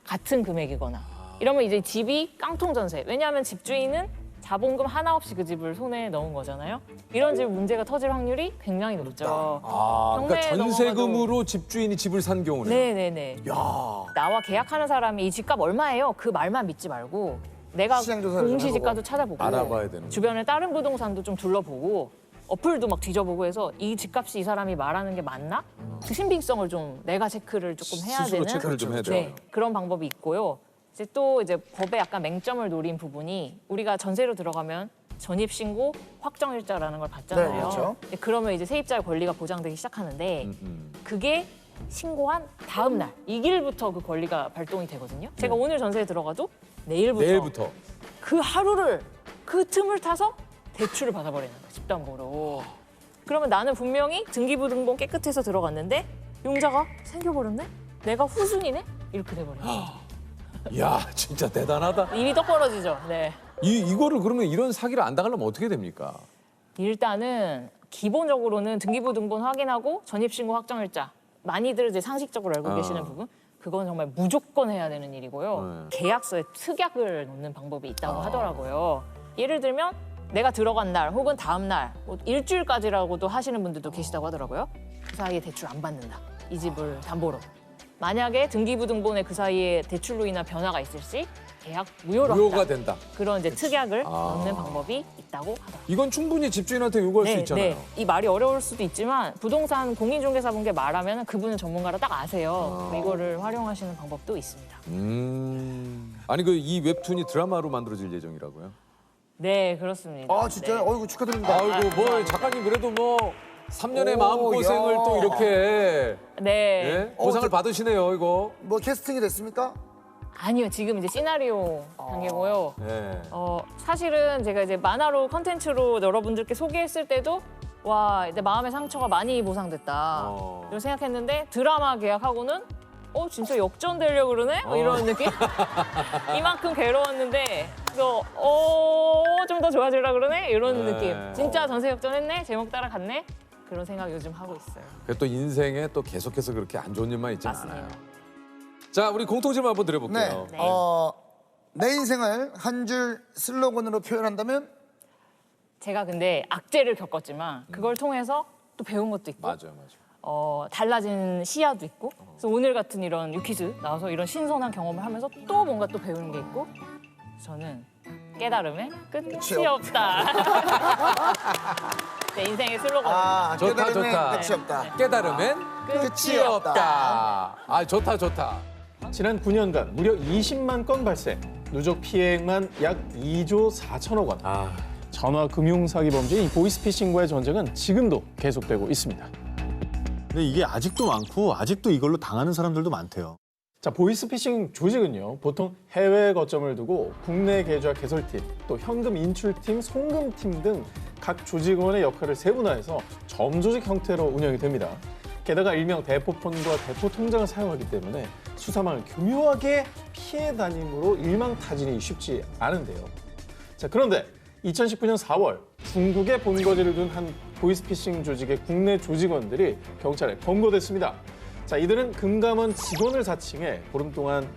같은 금액이거나 이러면 이제 집이 깡통 전세. 왜냐하면 집주인은 자본금 하나 없이 그 집을 손에 넣은 거잖아요. 이런 집 문제가 터질 확률이 굉장히 높죠. 그러니까 경매에 전세금으로 집주인이 집을 산 경우는 네네네. 나와 계약하는 사람이 이 집값 얼마예요? 그 말만 믿지 말고 내가 시장 조사를 좀 공시지가도 찾아보고 알아봐야 되는 주변에 다른 부동산도 좀 둘러보고 어플도 막 뒤져보고 해서 이 집값이 이 사람이 말하는 게 맞나? 그 신빙성을 좀 내가 체크를 조금 해야 스스로 되는 체크를 좀 해야 돼요. 네, 그런 방법이 있고요. 이제 또 이제 법에 약간 맹점을 노린 부분이 우리가 전세로 들어가면 전입신고 확정일자라는 걸 받잖아요. 네, 그렇죠. 그러면 이제 세입자의 권리가 보장되기 시작하는데 그게 신고한 다음 날 이 길부터 그 권리가 발동이 되거든요. 제가 오늘 전세에 들어가도 내일부터 그 하루를 그 틈을 타서 대출을 받아버리는 거예요. 집담보로. 그러면 나는 분명히 등기부등본 깨끗해서 들어갔는데 융자가 생겨버렸네? 내가 후순이네? 이렇게 돼버려요. 야 진짜 대단하다. 입이 떡 벌어지죠. 네. 이거를 그러면 이런 사기를 안 당하려면 어떻게 됩니까? 일단은 기본적으로는 등기부등본 확인하고 전입신고 확정일자. 많이들 이제 상식적으로 알고 계시는 부분. 그건 정말 무조건 해야 되는 일이고요. 계약서에 특약을 넣는 방법이 있다고 하더라고요. 예를 들면 내가 들어간 날 혹은 다음 날 뭐 일주일까지라고도 하시는 분들도 계시다고 하더라고요. 그 사이에 대출 안 받는다. 이 집을 담보로. 만약에 등기부등본에 그 사이에 대출로 인한 변화가 있을 시 계약 무효로 무효가 한다. 된다. 그런 이제 특약을 넣는 방법이 있다고 하더라고요. 이건 충분히 집주인한테 요구할 수 있잖아요. 이 말이 어려울 수도 있지만 부동산 공인중개사분께 말하면 그분은 전문가라 딱 아세요. 이거를 활용하시는 방법도 있습니다. 아니 그 이 웹툰이 드라마로 만들어질 예정이라고요? 네, 그렇습니다. 아 진짜요? 네. 어이구 축하드립니다. 아이고 뭐 작가님 그래도 뭐 3년의 오, 마음고생을 야. 또 이렇게 네. 예? 보상을 받으시네요 이거. 뭐 캐스팅이 됐습니까? 아니요, 지금 이제 시나리오 단계고요. 예. 사실은 제가 이제 만화로 컨텐츠로 여러분들께 소개했을 때도 와, 이제 마음의 상처가 많이 보상됐다. 이런 생각했는데 드라마 계약하고는 진짜 역전되려고 그러네? 뭐 이런 느낌? 이만큼 괴로웠는데 그래서 좀 더 좋아지려고 그러네? 이런 네. 느낌. 진짜 전세 역전했네? 제목 따라갔네? 그런 생각 요즘 하고 있어요. 또 인생에 또 계속해서 그렇게 안 좋은 일만 있지 맞습니다. 않아요. 자, 우리 공통점 한번 네. 드려볼게요. 네. 내 인생을 한 줄 슬로건으로 표현한다면 제가 근데 악재를 겪었지만 그걸 통해서 또 배운 것도 있고 맞아요. 달라진 시야도 있고 그래서 오늘 같은 이런 유퀴즈 나와서 이런 신선한 경험을 하면서 또 뭔가 또 배우는 게 있고 저는 깨달음에 끝이 없다. 제 인생의 슬로건입니다. 좋다, 깨달음엔 좋다. 끝이 없다. 깨달음엔 끝이 없다. 아, 좋다, 좋다. 지난 9년간 무려 20만 건 발생, 누적 피해액만 약 2조 4천억 원. 전화 금융 사기 범죄인 보이스피싱과의 전쟁은 지금도 계속되고 있습니다. 근데 이게 아직도 많고 아직도 이걸로 당하는 사람들도 많대요. 자, 보이스피싱 조직은요, 보통 해외 거점을 두고 국내 계좌 개설팀, 또 현금 인출팀, 송금팀 등 각 조직원의 역할을 세분화해서 점조직 형태로 운영이 됩니다. 게다가 일명 대포폰과 대포통장을 사용하기 때문에 수사망을 교묘하게 피해 다님으로 일망타진이 쉽지 않은데요. 자, 그런데 2019년 4월 중국에 본거지를 둔 한 보이스피싱 조직의 국내 조직원들이 경찰에 검거됐습니다. 자, 이들은 금감원 직원을 사칭해 보름 동안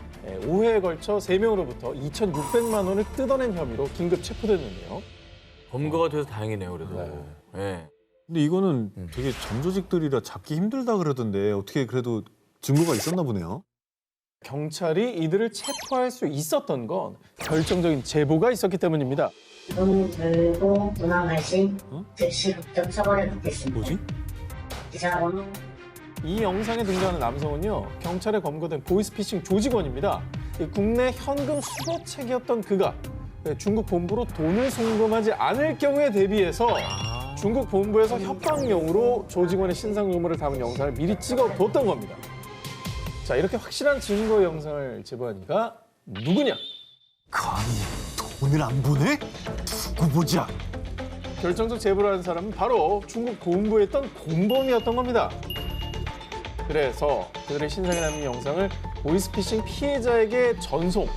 5회에 걸쳐 3명으로부터 2,600만 원을 뜯어낸 혐의로 긴급 체포됐는데요. 검거가 돼서 다행이네요, 그래도. 네. 근데 이거는 되게 점조직들이라 잡기 힘들다 그러던데 어떻게 그래도 증거가 있었나 보네요. 경찰이 이들을 체포할 수 있었던 건 결정적인 제보가 있었기 때문입니다. 이번 결국 문화 발신 즉시 법적 처벌을 받겠습니다. 뭐지? 기사번호 이 영상에 등장하는 남성은요, 경찰에 검거된 보이스피싱 조직원입니다. 이 국내 현금 수거책이었던 그가 중국 본부로 돈을 송금하지 않을 경우에 대비해서 중국 본부에서 협박용으로 조직원의 신상 유무를 담은 영상을 미리 찍어뒀던 겁니다. 자, 이렇게 확실한 증거 영상을 제보하니까 누구냐? 감히 돈을 안 보내? 두고 보자. 결정적 제보를 한 사람은 바로 중국 본부에 있던 공범이었던 겁니다. 그래서 그들의 신상에 남은 영상을 보이스피싱 피해자에게 전송,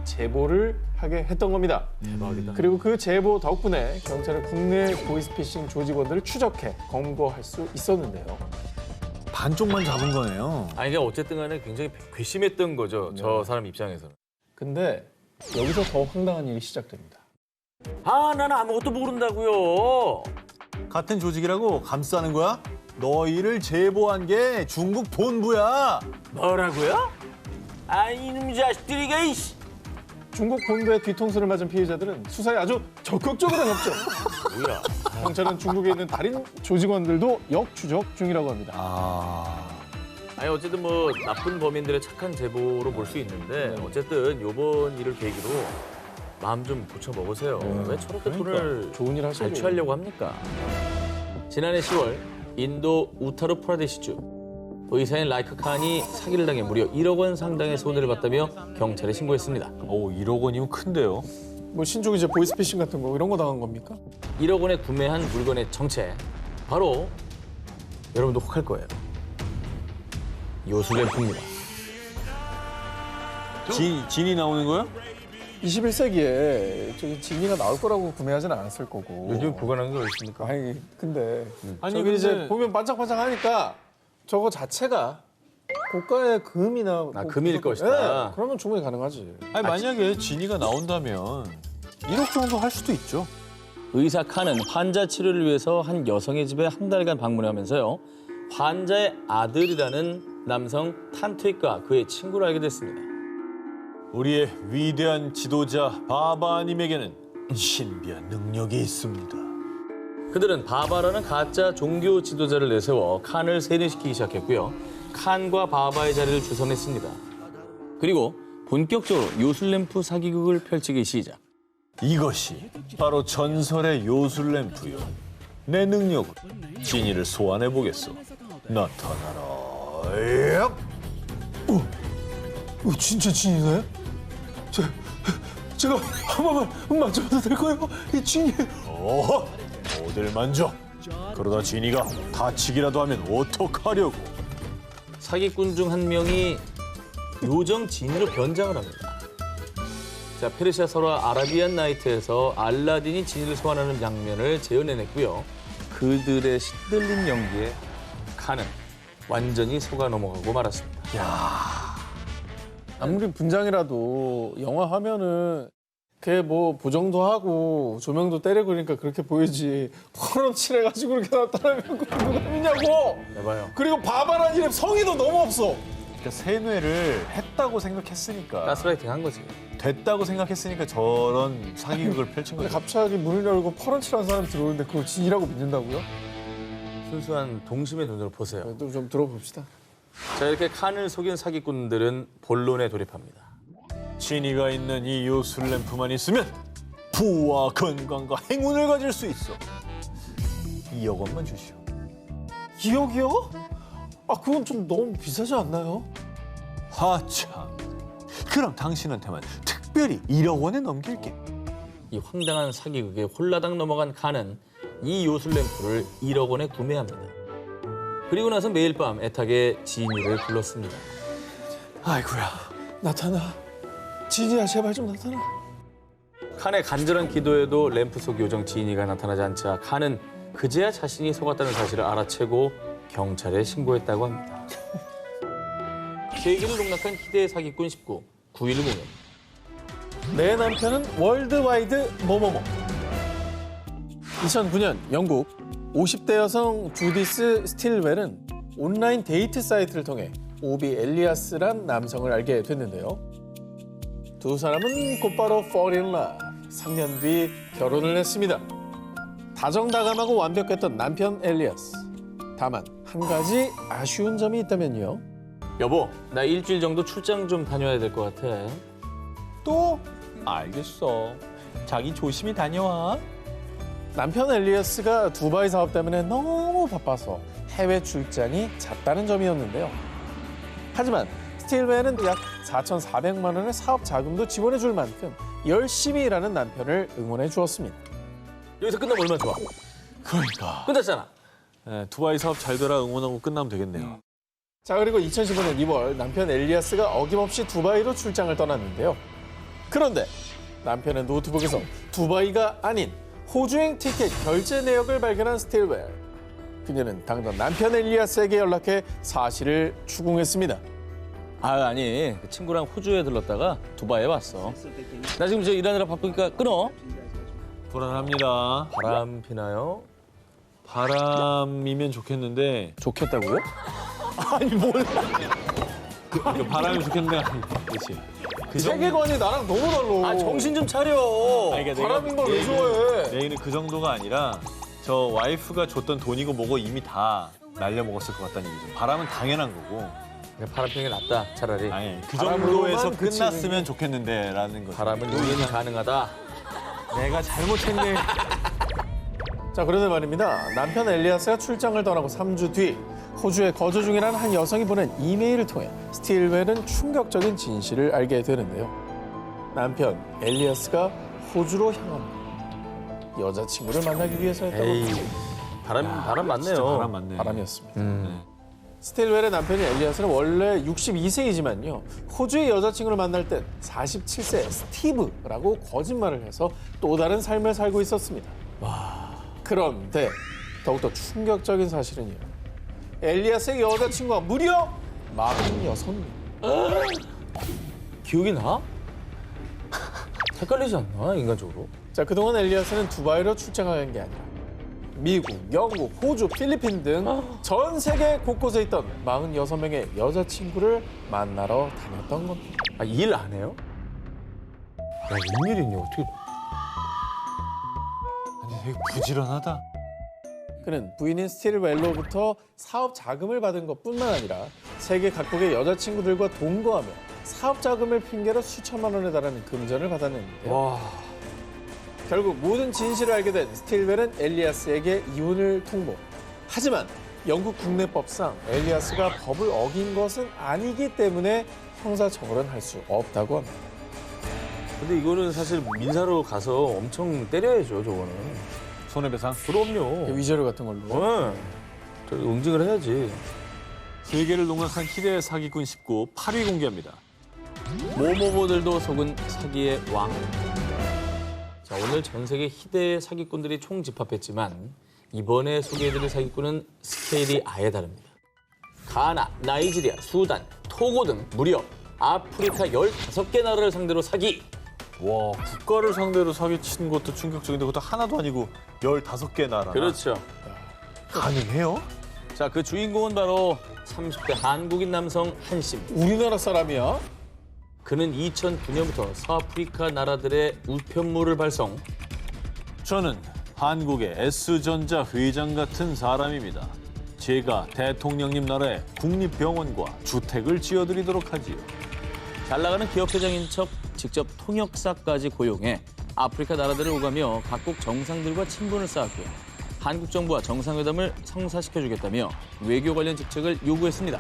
제보를 하게 했던 겁니다. 대박이다. 그리고 그 제보 덕분에 경찰은 국내 보이스피싱 조직원들을 추적해 검거할 수 있었는데요. 반쪽만 잡은 거네요. 아니, 이게 어쨌든 간에 굉장히 괘씸했던 거죠, 저 사람 입장에서는. 근데 여기서 더 황당한 일이 시작됩니다. 나는 아무것도 모른다고요. 같은 조직이라고 감싸는 거야? 너희를 제보한 게 중국 본부야. 뭐라고요? 이놈 자식들이가, 이씨. 중국 본부의 뒤통수를 맞은 피해자들은 수사에 아주 적극적으로 협조. 뭐야? 경찰은 중국에 있는 다른 조직원들도 역추적 중이라고 합니다. 아니, 어쨌든 뭐 나쁜 범인들의 착한 제보로 볼 수 있는데 어쨌든 요번 일을 계기로 마음 좀 고쳐 먹으세요. 왜 저렇게 돈을 좋은 일 하시고. 갈취하려고 합니까? 지난해 10월 인도 우타르 프라데시주 의사인 라이카 칸이 사기를 당해 무려 1억 원 상당의 손해를 봤다며 경찰에 신고했습니다. 오, 1억 원이면 큰데요. 뭐 신종 이제 보이스피싱 같은 거 이런 거 당한 겁니까? 1억 원에 구매한 물건의 정체, 바로 여러분도 혹할 거예요. 요술램프입니다. 진이 나오는 거야? 21세기에 저기 지니가 나올 거라고 구매하지는 않았을 거고. 요즘 불가능한 게 어디 있습니까? 아니 근데 아니, 저기 근데- 이제 보면 반짝반짝하니까 저거 자체가 고가의 금이나 아, 금일 것이다. 네, 그러면 충분히 가능하지. 아니 만약에 지니가 나온다면 1억 정도 할 수도 있죠. 의사 칸은 환자 치료를 위해서 한 여성의 집에 한 달간 방문하면서요. 환자의 아들이라는 남성 탄트익과 그의 친구를 알게 됐습니다. 우리의 위대한 지도자 바바님에게는 신비한 능력이 있습니다. 그들은 바바라는 가짜 종교 지도자를 내세워 칸을 세뇌시키기 시작했고요. 칸과 바바의 자리를 주선했습니다. 그리고 본격적으로 요술램프 사기극을 펼치기 시작. 이것이 바로 전설의 요술램프요. 내 능력으로 지니를 소환해 보겠소. 나타나라. 진짜 진이네? 제가 한 번만 만져봐도 될까요? 이 진이. 어딜 만져? 그러다 지니가 다치기라도 하면 어떡하려고? 사기꾼 중 한 명이 요정 지니로 변장을 합니다. 자, 페르시아 설화 아라비안 나이트에서 알라딘이 지니를 소환하는 장면을 재현해냈고요. 그들의 신들린 연기에 칸은 완전히 속아 넘어가고 말았습니다. 아무리 분장이라도 영화 하면은 걔 뭐 보정도 하고 조명도 때려 그러니까 그렇게 보이지. 퍼런 칠해가지고 그렇게 나타나면 그거 누가 믿냐고. 해봐요. 그리고 바바란 이름 성의도 너무 없어. 그러니까 세뇌를 했다고 생각했으니까 가스라이팅 한 거지. 됐다고 생각했으니까 저런 사기극을 펼친 근데 거죠. 갑자기 문을 열고 퍼런 칠한 사람이 들어오는데 그걸 진이라고 믿는다고요? 순수한 동심의 눈으로 보세요. 또 좀 들어봅시다. 자, 이렇게 칸을 속인 사기꾼들은 본론에 돌입합니다. 지니가 있는 이 요술램프만 있으면 부와 건강과 행운을 가질 수 있어. 2억 원만 주시오. 2억이요? 아 그건 좀 너무 비싸지 않나요? 하참. 그럼 당신한테만 특별히 1억 원에 넘길게. 이 황당한 사기극에 홀라당 넘어간 칸은 이 요술램프를 1억 원에 구매합니다. 그리고 나서 매일 밤 애타게 지니를 불렀습니다. 아이고야 나타나. 진이야 제발 좀 나타나. 칸의 간절한 기도에도 램프 속 요정 지니가 나타나지 않자 칸은 그제야 자신이 속았다는 사실을 알아채고 경찰에 신고했다고 합니다. 세계를 농락한 희대의 사기꾼 19, 910. 내 남편은 월드와이드 뭐뭐뭐. 2009년 영국 50대 여성 주디스 스틸웰은 온라인 데이트 사이트를 통해 오비 엘리아스란 남성을 알게 됐는데요. 두 사람은 곧바로 fall in love. 3년 뒤 결혼을 했습니다. 다정다감하고 완벽했던 남편 엘리아스. 다만 한 가지 아쉬운 점이 있다면요. 여보, 나 일주일 정도 출장 좀 다녀야 될 것 같아. 또? 알겠어. 자기 조심히 다녀와. 남편 엘리아스가 두바이 사업 때문에 너무 바빠서 해외 출장이 잦다는 점이었는데요. 하지만 스틸웰은 약 4,400만 원의 사업 자금도 지원해 줄 만큼 열심히 일하는 남편을 응원해 주었습니다. 여기서 끝나면 얼마나 좋아. 그러니까. 끝났잖아. 네, 두바이 사업 잘 되라 응원하고 끝나면 되겠네요. 자, 그리고 2015년 2월 남편 엘리아스가 어김없이 두바이로 출장을 떠났는데요. 그런데 남편의 노트북에서 두바이가 아닌 호주행 티켓 결제 내역을 발견한 스틸웰. 그녀는 당장 남편 엘리아스에게 연락해 사실을 추궁했습니다. 아니, 그 친구랑 호주에 들렀다가 두바이에 왔어. 나 지금 저 일하느라 바쁘니까 끊어. 불안합니다. 바람 피나요? 바람이면 좋겠는데. 좋겠다고요? 아니 뭘? 바람이 좋겠는데. 그렇지. 세계관이 나랑 너무 달라. 아, 정신 좀 차려. 그러니까 바람인 걸 왜 좋아해? 내 얘기는 그 정도가 아니라 저 와이프가 줬던 돈이고 뭐고 이미 다 날려먹었을 것 같다는 얘기죠. 바람은 당연한 거고. 바람 피는 게 낫다, 차라리. 아니 그 바람으로만 정도에서 그치는 끝났으면 좋겠는데라는 거죠. 바람은 유연이 가능하다. 내가 잘못했네. 자, 그런데 말입니다. 남편 엘리아스가 출장을 떠나고 3주 뒤 호주에 거주 중이라는 한 여성이 보낸 이메일을 통해 스틸웰은 충격적인 진실을 알게 되는데요. 남편 엘리아스가 호주로 향합니다. 여자친구를 만나기 위해서였다고 에이, 합니다. 바람 맞네요. 진짜 바람 맞네. 바람이었습니다. 스틸웰의 남편인 엘리아스는 원래 62세이지만요. 호주의 여자친구를 만날 땐 47세 스티브라고 거짓말을 해서 또 다른 삶을 살고 있었습니다. 그런데 더욱더 충격적인 사실은요. 엘리아스의 여자친구가 무려 46명. 기억이 나? 헷갈리지 않나 인간적으로? 자, 그동안 엘리아스는 두바이로 출장한 게 아니라 미국, 영국, 호주, 필리핀 등 전 세계 곳곳에 있던 46명의 여자친구를 만나러 다녔던 겁니다. 아, 일 안 해요? 야, 웬일이니 어떻게? 아니 되게 부지런하다. 그는 부인인 스틸웰로부터 사업 자금을 받은 것뿐만 아니라 세계 각국의 여자친구들과 동거하며 사업 자금을 핑계로 수천만 원에 달하는 금전을 받았는데요. 와, 결국 모든 진실을 알게 된 스틸웰은 엘리아스에게 이혼을 통보. 하지만 영국 국내법상 엘리아스가 법을 어긴 것은 아니기 때문에 형사처벌은 할 수 없다고 합니다. 근데 이거는 사실 민사로 가서 엄청 때려야죠, 저거는. 손해배상. 그럼요. 위자료 같은 걸로. 네. 저 응징을 해야지. 세계를 농락한 희대의 사기꾼 19 8위 공개합니다. 모모모들도 속은 사기의 왕. 자, 오늘 전 세계 희대의 사기꾼들이 총 집합했지만 이번에 소개해드릴 사기꾼은 스케일이 아예 다릅니다. 가나, 나이지리아, 수단, 토고 등 무려 아프리카 15개 나라를 상대로 사기. 와, 국가를 상대로 사기친 것도 충격적인데 그것도 하나도 아니고 15개 나라. 그렇죠. 가능해요? 자, 그 주인공은 바로 30대 한국인 남성 한심. 우리나라 사람이야? 그는 2009년부터 서아프리카 나라들의 우편물을 발송. 저는 한국의 S전자 회장 같은 사람입니다. 제가 대통령님 나라에 국립병원과 주택을 지어드리도록 하지요. 잘 나가는 기업 회장인 척 직접 통역사까지 고용해 아프리카 나라들을 오가며 각국 정상들과 친분을 쌓았고요. 한국 정부와 정상회담을 성사시켜주겠다며 외교 관련 직책을 요구했습니다.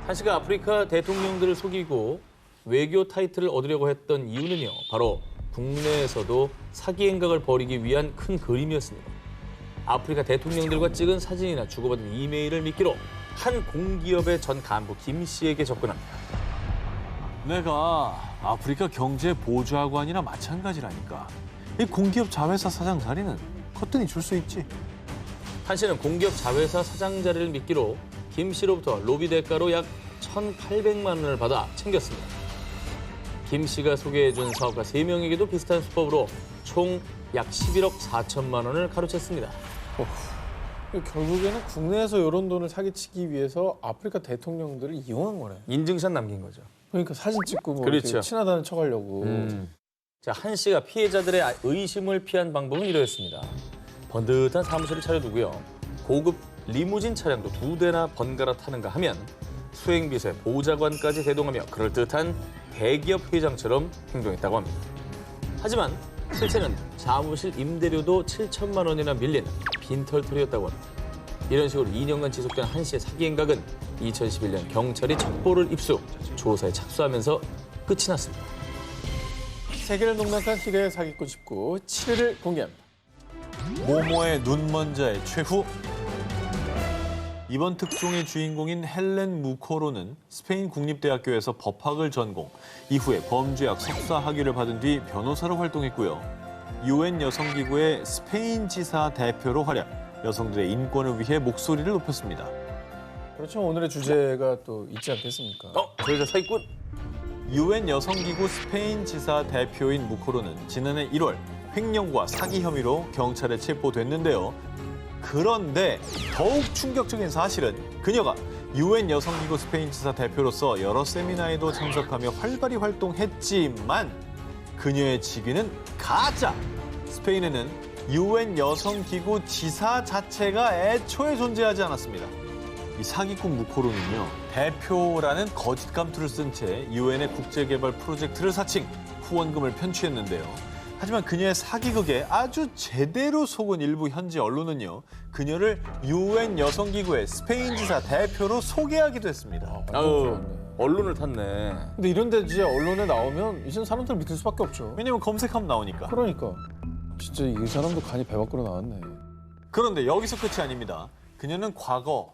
한 씨가 아프리카 대통령들을 속이고 외교 타이틀을 얻으려고 했던 이유는요. 바로 국내에서도 사기 행각을 벌이기 위한 큰 그림이었습니다. 아프리카 대통령들과 찍은 사진이나 주고받은 이메일을 미끼로 한 공기업의 전 간부 김 씨에게 접근합니다. 내가 아프리카 경제보좌관이나 마찬가지라니까. 이 공기업 자회사 사장 자리는 거뜬히 줄 수 있지. 한 씨는 공기업 자회사 사장 자리를 미끼로 김 씨로부터 로비 대가로 약 1,800만 원을 받아 챙겼습니다. 김 씨가 소개해준 사업가 3명에게도 비슷한 수법으로 총 약 11억 4천만 원을 가로챘습니다. 결국에는 국내에서 이런 돈을 사기치기 위해서 아프리카 대통령들을 이용한 거네. 인증샷 남긴 거죠. 그러니까 사진 찍고 뭐 그렇죠. 이렇게 친하다는 척하려고. 자, 한 씨가 피해자들의 의심을 피한 방법은 이러했습니다. 번듯한 사무실을 차려두고요. 고급 리무진 차량도 2대나 번갈아 타는가 하면 수행비서의 보좌관까지 대동하며 그럴듯한 대기업 회장처럼 행동했다고 합니다. 하지만 실제는 사무실 임대료도 7천만 원이나 밀린 빈털터리였다고 합니다. 이런 식으로 2년간 지속된 한 씨의 사기 행각은 2011년 경찰이 첩보를 입수, 조사에 착수하면서 끝이 났습니다. 세계를 농락한 희대의 사기꾼 19 7위를 공개합니다. 모모의 눈먼 자의 최후. 이번 특종의 주인공인 헬렌 무코로는 스페인 국립대학교에서 법학을 전공, 이후에 범죄학 석사 학위를 받은 뒤 변호사로 활동했고요. UN 여성기구의 스페인 지사 대표로 활약, 여성들의 인권을 위해 목소리를 높였습니다. 그렇죠. 오늘의 주제가 또 있지 않겠습니까? 저 여자 사기꾼? UN 여성기구 스페인 지사 대표인 무코로는 지난해 1월 횡령과 사기 혐의로 경찰에 체포됐는데요. 그런데 더욱 충격적인 사실은 그녀가 UN 여성기구 스페인 지사 대표로서 여러 세미나에도 참석하며 활발히 활동했지만 그녀의 직위는 가짜! 스페인에는 UN 여성기구 지사 자체가 애초에 존재하지 않았습니다. 이 사기꾼 무코로는요, 대표라는 거짓 감투를 쓴 채 UN의 국제개발 프로젝트를 사칭, 후원금을 편취했는데요. 하지만 그녀의 사기극에 아주 제대로 속은 일부 현지 언론은요, 그녀를 UN 여성기구의 스페인 지사 대표로 소개하기도 했습니다. 아유, 언론을 탔네. 근데 이런 데 이제 언론에 나오면 이제 사람들 믿을 수밖에 없죠. 왜냐면 검색하면 나오니까. 그러니까. 진짜 이 사람도 간이 배 밖으로 나왔네. 그런데 여기서 끝이 아닙니다. 그녀는 과거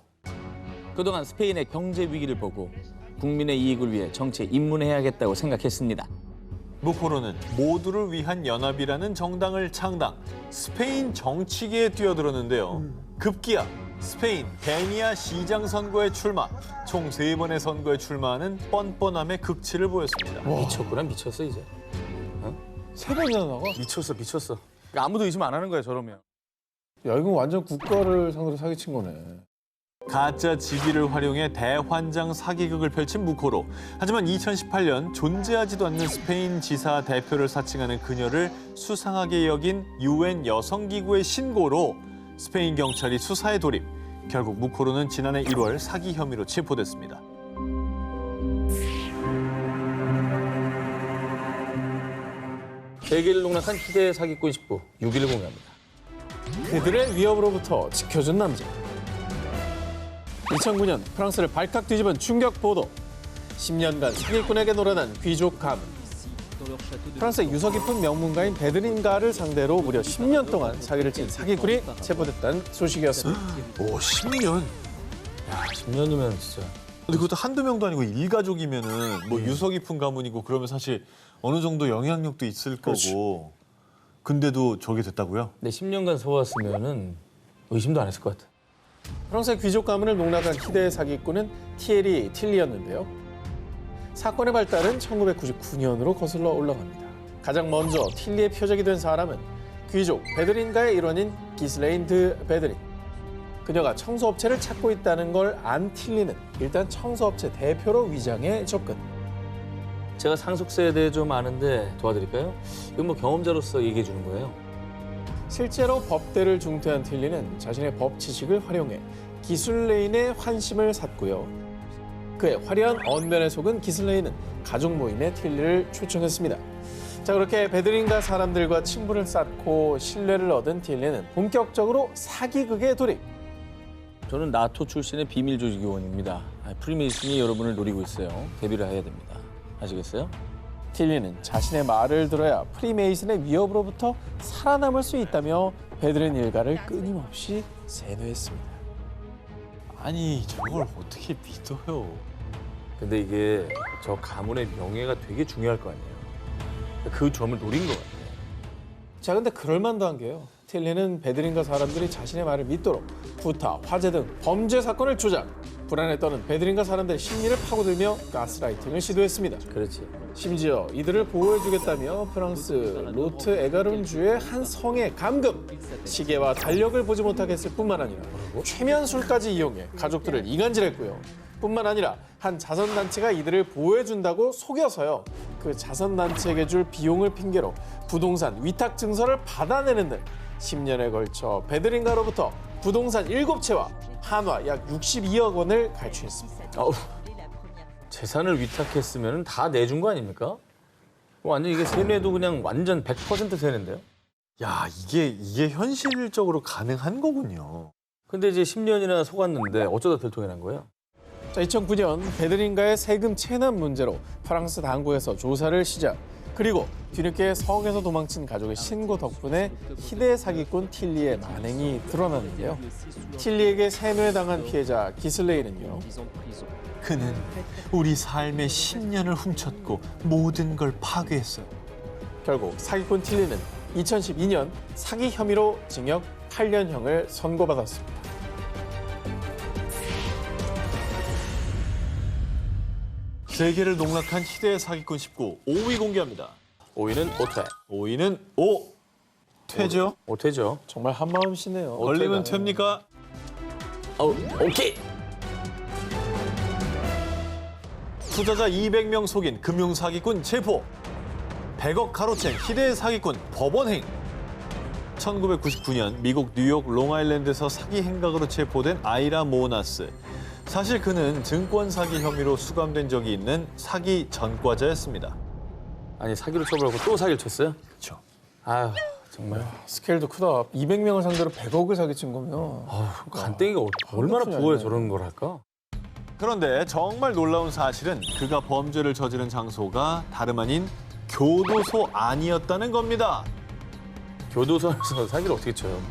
그동안 스페인의 경제 위기를 보고 국민의 이익을 위해 정치에 입문해야겠다고 생각했습니다. 무코로는 모두를 위한 연합이라는 정당을 창당, 스페인 정치계에 뛰어들었는데요. 급기야 스페인 베니아 시장 선거에 출마, 총 3번의 선거에 출마하는 뻔뻔함의 극치를 보였습니다. 미쳤구나, 미쳤어 이제. 세 번이나 나가? 미쳤어. 그러니까 아무도 의심 안 하는 거야 저러면. 야, 이건 완전 국가를 상대로 사기친 거네. 가짜 직위를 활용해 대환장 사기극을 펼친 무코로. 하지만 2018년 존재하지도 않는 스페인 지사 대표를 사칭하는 그녀를 수상하게 여긴 UN 여성기구의 신고로 스페인 경찰이 수사에 돌입. 결국 무코로는 지난해 1월 사기 혐의로 체포됐습니다. 세계를 농락한 희대의 사기꾼 19, 6위를 공개합니다. 그들의 위협으로부터 지켜준 남자. 2009년 프랑스를 발칵 뒤집은 충격 보도. 10년간 사기꾼에게 놀아난 귀족 가문. 프랑스의 유서 깊은 명문가인 베드린가를 상대로 무려 10년 동안 사기를 친 사기꾼이 체포됐다는 소식이었습니다. 오, 10년? 야, 10년이면 진짜. 근데 그것도 한두 명도 아니고 일가족이면은 뭐 유서 깊은 가문이고 그러면 사실 어느 정도 영향력도 있을 거고. 근데도 저게 됐다고요? 근데 10년간 서왔으면은 의심도 안 했을 것 같아. 프랑스의 귀족 가문을 농락한 희대의 사기꾼은 티에리 틸리였는데요. 사건의 발달은 1999년으로 거슬러 올라갑니다. 가장 먼저 틸리의 표적이 된 사람은 귀족 베드린가의 일원인 기슬레인 드 베드린. 그녀가 청소업체를 찾고 있다는 걸 안 틸리는 일단 청소업체 대표로 위장해 접근. 제가 상속세에 대해 좀 아는데 도와드릴까요? 이건 뭐 경험자로서 얘기해 주는 거예요. 실제로 법대를 중퇴한 틸리는 자신의 법 지식을 활용해 기슬레인의 환심을 샀고요. 그의 화려한 언변에 속은 기슬레인은 가족 모임에 틸리를 초청했습니다. 자, 그렇게 베드린가 사람들과 친분을 쌓고 신뢰를 얻은 틸리는 본격적으로 사기극에 돌입. 저는 나토 출신의 비밀 조직 요원입니다. 프리메이슨이 여러분을 노리고 있어요. 대비를 해야 됩니다. 아시겠어요? 틸리는 자신의 말을 들어야 프리메이슨의 위협으로부터 살아남을 수 있다며 베드린 일가를 끊임없이 세뇌했습니다. 아니, 저걸 어떻게 믿어요? 근데 이게 저 가문의 명예가 되게 중요할 거 아니에요. 그 점을 노린 것 같아요. 자, 근데 그럴만도 한 게요. 틸리는 베드린가 사람들이 자신의 말을 믿도록 구타, 화재 등 범죄 사건을 조작. 불안에 떠는 베드린가 사람들의 심리를 파고들며 가스라이팅을 시도했습니다. 그렇지. 심지어 이들을 보호해주겠다며 프랑스 로트 에가른주의 한 성에 감금, 시계와 달력을 보지 못하게 했을 뿐만 아니라 최면술까지 이용해 가족들을 이간질했고요. 뿐만 아니라 한 자선단체가 이들을 보호해준다고 속여서요. 그 자선단체에게 줄 비용을 핑계로 부동산 위탁 증서를 받아내는 등 10년에 걸쳐 베드린가로부터 부동산 7채와 한화 약 62억 원을 갈취했습니다. 재산을 위탁했으면 다 내준 거 아닙니까? 완전 이게 세뇌도 그냥 완전 100% 세뇌인데요? 야, 이게 현실적으로 가능한 거군요. 근데 이제 10년이나 속았는데 어쩌다 들통이 난 거예요? 자, 2009년 베드린가의 세금 체납 문제로 프랑스 당국에서 조사를 시작. 그리고 뒤늦게 성에서 도망친 가족의 신고 덕분에 희대 사기꾼 틸리의 만행이 드러났는데요. 틸리에게 세뇌당한 피해자 기슬레이는요. 그는 우리 삶의 10년을 훔쳤고 모든 걸 파괴했어요. 결국 사기꾼 틸리는 2012년 사기 혐의로 징역 8년형을 선고받았습니다. 세계를 농락한 희대의 사기꾼 19, 5위 공개합니다. 5위는 오퇴. 5위는 퇴죠? 오퇴죠. 정말 한마음이시네요. 걸리면 퇴입니까? 오케이. 투자자 200명 속인 금융사기꾼 체포. 100억 가로챈 희대의 사기꾼 법원행. 1999년 미국 뉴욕 롱아일랜드에서 사기 행각으로 체포된 아이라 모나스. 사실 그는 증권 사기 혐의로 수감된 적이 있는 사기 전과자였습니다. 아니 사기로 처벌하고 또 사기를 쳤어요? 그렇죠. 아유 정말. 스케일도 크다. 200명을 상대로 100억을 사기친 거면. 간땡이가 얼마나 부어야 저런 걸 할까? 그런데 정말 놀라운 사실은 그가 범죄를 저지른 장소가 다름 아닌 교도소 아니었다는 겁니다. 교도소에서 사기를 어떻게 쳐요?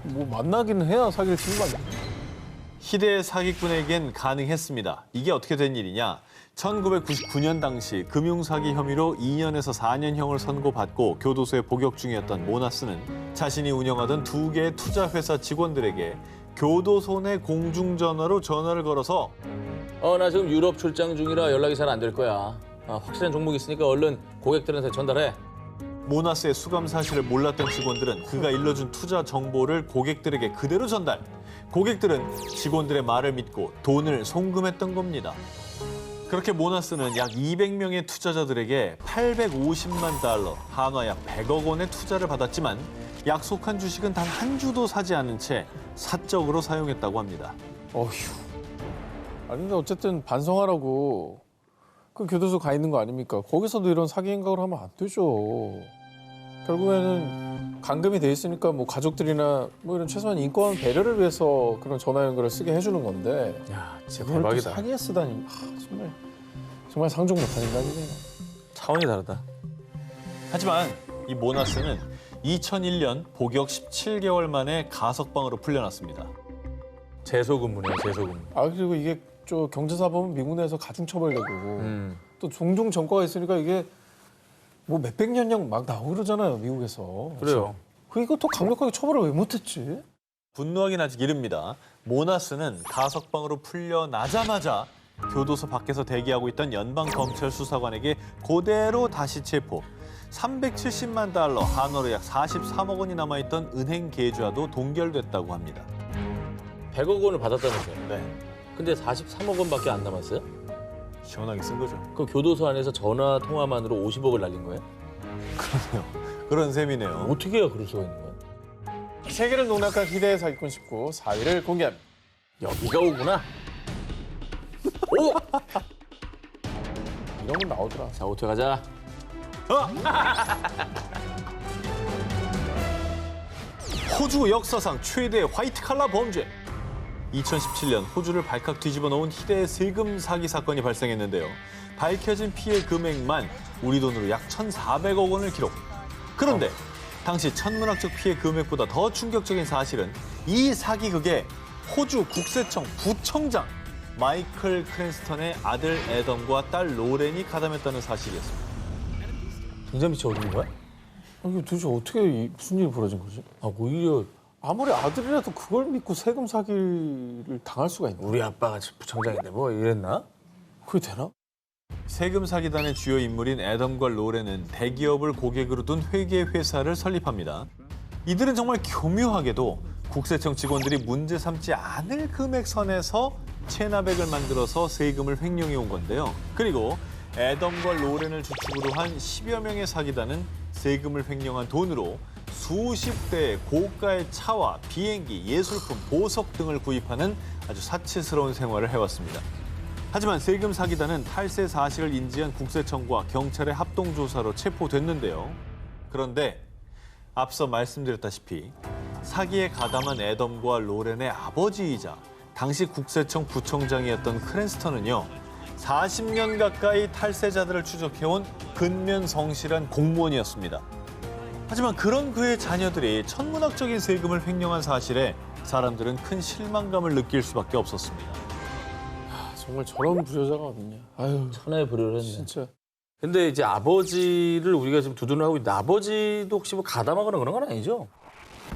뭐 만나기는 해야 사기를 치는 거 아니에요? 희대의 사기꾼에겐 가능했습니다. 이게 어떻게 된 일이냐? 1999년 당시 금융사기 혐의로 2년에서 4년형을 선고받고 교도소에 복역 중이었던 모나스는 자신이 운영하던 2개의 투자회사 직원들에게 교도소 내 공중전화로 전화를 걸어서 나 지금 유럽 출장 중이라 연락이 잘 안 될 거야. 확실한 종목이 있으니까 얼른 고객들한테 전달해. 모나스의 수감 사실을 몰랐던 직원들은 그가 일러준 투자 정보를 고객들에게 그대로 전달. 고객들은 직원들의 말을 믿고 돈을 송금했던 겁니다. 그렇게 모나스는 약 200명의 투자자들에게 850만 달러, 한화 약 100억 원의 투자를 받았지만 약속한 주식은 단 한 주도 사지 않은 채 사적으로 사용했다고 합니다. 어휴. 아니 근데 어쨌든 반성하라고 그 교도소 가 있는 거 아닙니까? 거기서도 이런 사기 행각을 하면 안 되죠. 결국에는 감금이 돼 있으니까 뭐 가족들이나 뭐 이런 최소한 인권 배려를 위해서 그런 전화 연결을 쓰게 해주는 건데. 야, 진짜 그걸 또 대박이다. 사기에 쓰다니. 정말 상종 못한 인간이네요. 차원이 다르다. 하지만 이 모나스는 2001년 복역 17개월 만에 가석방으로 풀려났습니다. 재소근무네요, 재소근무. 그리고 이게 저 경제사범은 미국 내에서 가중처벌되고 또 종종 전과가 있으니까 이게 뭐 몇백 년형 막 나오고 그러잖아요, 미국에서. 그래요. 이거 더 강력하게 처벌을 왜 못했지? 분노하긴 아직 이릅니다. 모나스는 가석방으로 풀려나자마자 교도소 밖에서 대기하고 있던 연방검찰 수사관에게 그대로 다시 체포. 370만 달러, 한화로 약 43억 원이 남아있던 은행 계좌도 동결됐다고 합니다. 100억 원을 받았다면서요? 네, 근데 43억 원밖에 안 남았어요? 시원하게 쓴 거죠. 그럼 교도소 안에서 전화 통화만으로 50억을 날린 거예요? 그런 셈이네요. 어떻게 해야 그럴 수가 있는 거야? 세계를 농락한 희대의 사기꾼 19 4위를 공개합니다. 여기가 오구나. 오! 이런 건 나오더라. 자, 오토 가자. 호주 역사상 최대 화이트 칼라 범죄. 2017년 호주를 발칵 뒤집어 놓은 희대의 세금 사기 사건이 발생했는데요. 밝혀진 피해 금액만 우리 돈으로 약 1,400억 원을 기록. 그런데 당시 천문학적 피해 금액보다 더 충격적인 사실은 이 사기극에 호주 국세청 부청장 마이클 크랜스턴의 아들 애덤과 딸 로렌이 가담했다는 사실이었습니다. 등잔빛이 어디 있는 거야? 이게 도대체 어떻게 무슨 일이 벌어진 거지? 오히려 아무리 아들이라도 그걸 믿고 세금 사기를 당할 수가 있나? 우리 아빠가 부청장인데 뭐 이랬나? 그게 되나? 세금 사기단의 주요 인물인 애덤과 로렌은 대기업을 고객으로 둔 회계 회사를 설립합니다. 이들은 정말 교묘하게도 국세청 직원들이 문제 삼지 않을 금액 선에서 체납액을 만들어서 세금을 횡령해 온 건데요. 그리고 애덤과 로렌을 주축으로 한 10여 명의 사기단은 세금을 횡령한 돈으로 수십 대의 고가의 차와 비행기, 예술품, 보석 등을 구입하는 아주 사치스러운 생활을 해왔습니다. 하지만 세금 사기단은 탈세 사실을 인지한 국세청과 경찰의 합동조사로 체포됐는데요. 그런데 앞서 말씀드렸다시피 사기에 가담한 애덤과 로렌의 아버지이자 당시 국세청 부청장이었던 크랜스턴은요. 40년 가까이 탈세자들을 추적해온 근면성실한 공무원이었습니다. 하지만 그런 그의 자녀들이 천문학적인 세금을 횡령한 사실에 사람들은 큰 실망감을 느낄 수밖에 없었습니다. 정말 저런 부여자가 어딨냐. 아유, 천하의 불효를 했네. 진짜. 근데 이제 아버지를 우리가 지금 두둔을 하고 있는데 아버지도 혹시 뭐 가담하거나 그런 건 아니죠?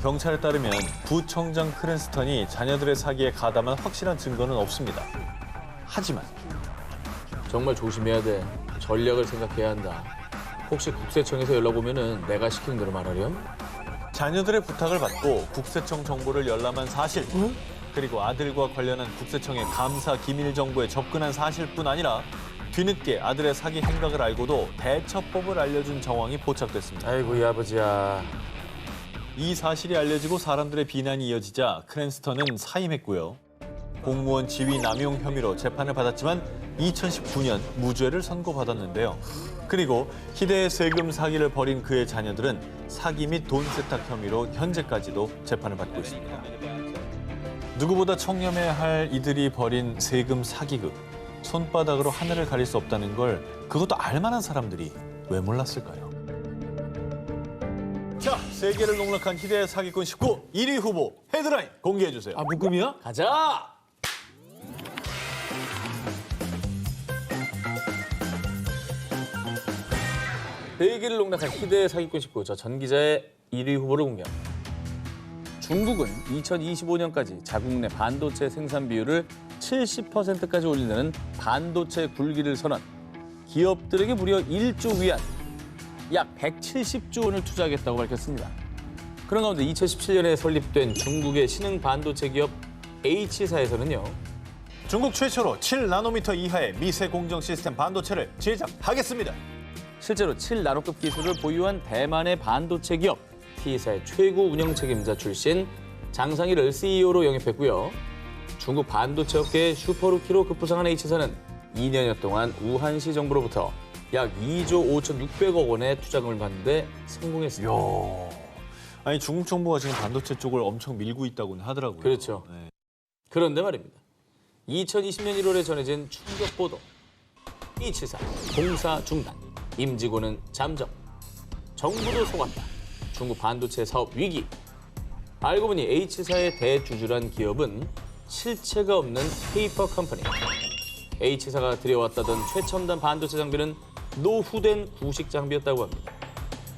경찰에 따르면 부청장 크랜스턴이 자녀들의 사기에 가담한 확실한 증거는 없습니다. 하지만 정말 조심해야 돼. 전략을 생각해야 한다. 혹시 국세청에서 연락 오면은 내가 시키는 대로 말하렴? 자녀들의 부탁을 받고 국세청 정보를 열람한 사실, 그리고 아들과 관련한 국세청의 감사 기밀 정보에 접근한 사실뿐 아니라 뒤늦게 아들의 사기 행각을 알고도 대처법을 알려준 정황이 포착됐습니다. 아이고 이 아버지야. 이 사실이 알려지고 사람들의 비난이 이어지자 크랜스턴은 사임했고요. 공무원 지위 남용 혐의로 재판을 받았지만 2019년 무죄를 선고받았는데요. 그리고 희대의 세금 사기를 벌인 그의 자녀들은 사기 및 돈 세탁 혐의로 현재까지도 재판을 받고 있습니다. 누구보다 청렴해야 할 이들이 벌인 세금 사기극. 손바닥으로 하늘을 가릴 수 없다는 걸 그것도 알만한 사람들이 왜 몰랐을까요? 자, 세계를 농락한 희대의 사기꾼 19 1위 후보 헤드라인 공개해주세요. 묶음이야? 가자! 대기를 농락한 희대의 사기꾼 19, 전 기자의 1위 후보를 공개합니다. 중국은 2025년까지 자국 내 반도체 생산 비율을 70%까지 올린다는 반도체 굴기를 선언. 기업들에게 무려 1조 위안, 약 170조 원을 투자하겠다고 밝혔습니다. 그런 가운데 2017년에 설립된 중국의 신흥 반도체 기업 H사에서는요. 중국 최초로 7나노미터 이하의 미세 공정 시스템 반도체를 제작하겠습니다. 실제로 7나노급 기술을 보유한 대만의 반도체 기업 T사의 최고 운영 책임자 출신 장상희를 CEO로 영입했고요. 중국 반도체 업계의 슈퍼루키로 급부상한 H사는 2년여 동안 우한시 정부로부터 약 2조 5,600억 원의 투자금을 받는데 성공했습니다. 아니 중국 정부가 지금 반도체 쪽을 엄청 밀고 있다고는 하더라고요. 그렇죠. 네. 그런데 말입니다. 2020년 1월에 전해진 충격 보도. H사 공사 중단, 임직원은 잠적, 정부도 속았다. 중국 반도체 사업 위기. 알고 보니 H사의 대주주란 기업은 실체가 없는 페이퍼 컴퍼니. H사가 들여왔다던 최첨단 반도체 장비는 노후된 구식 장비였다고 합니다.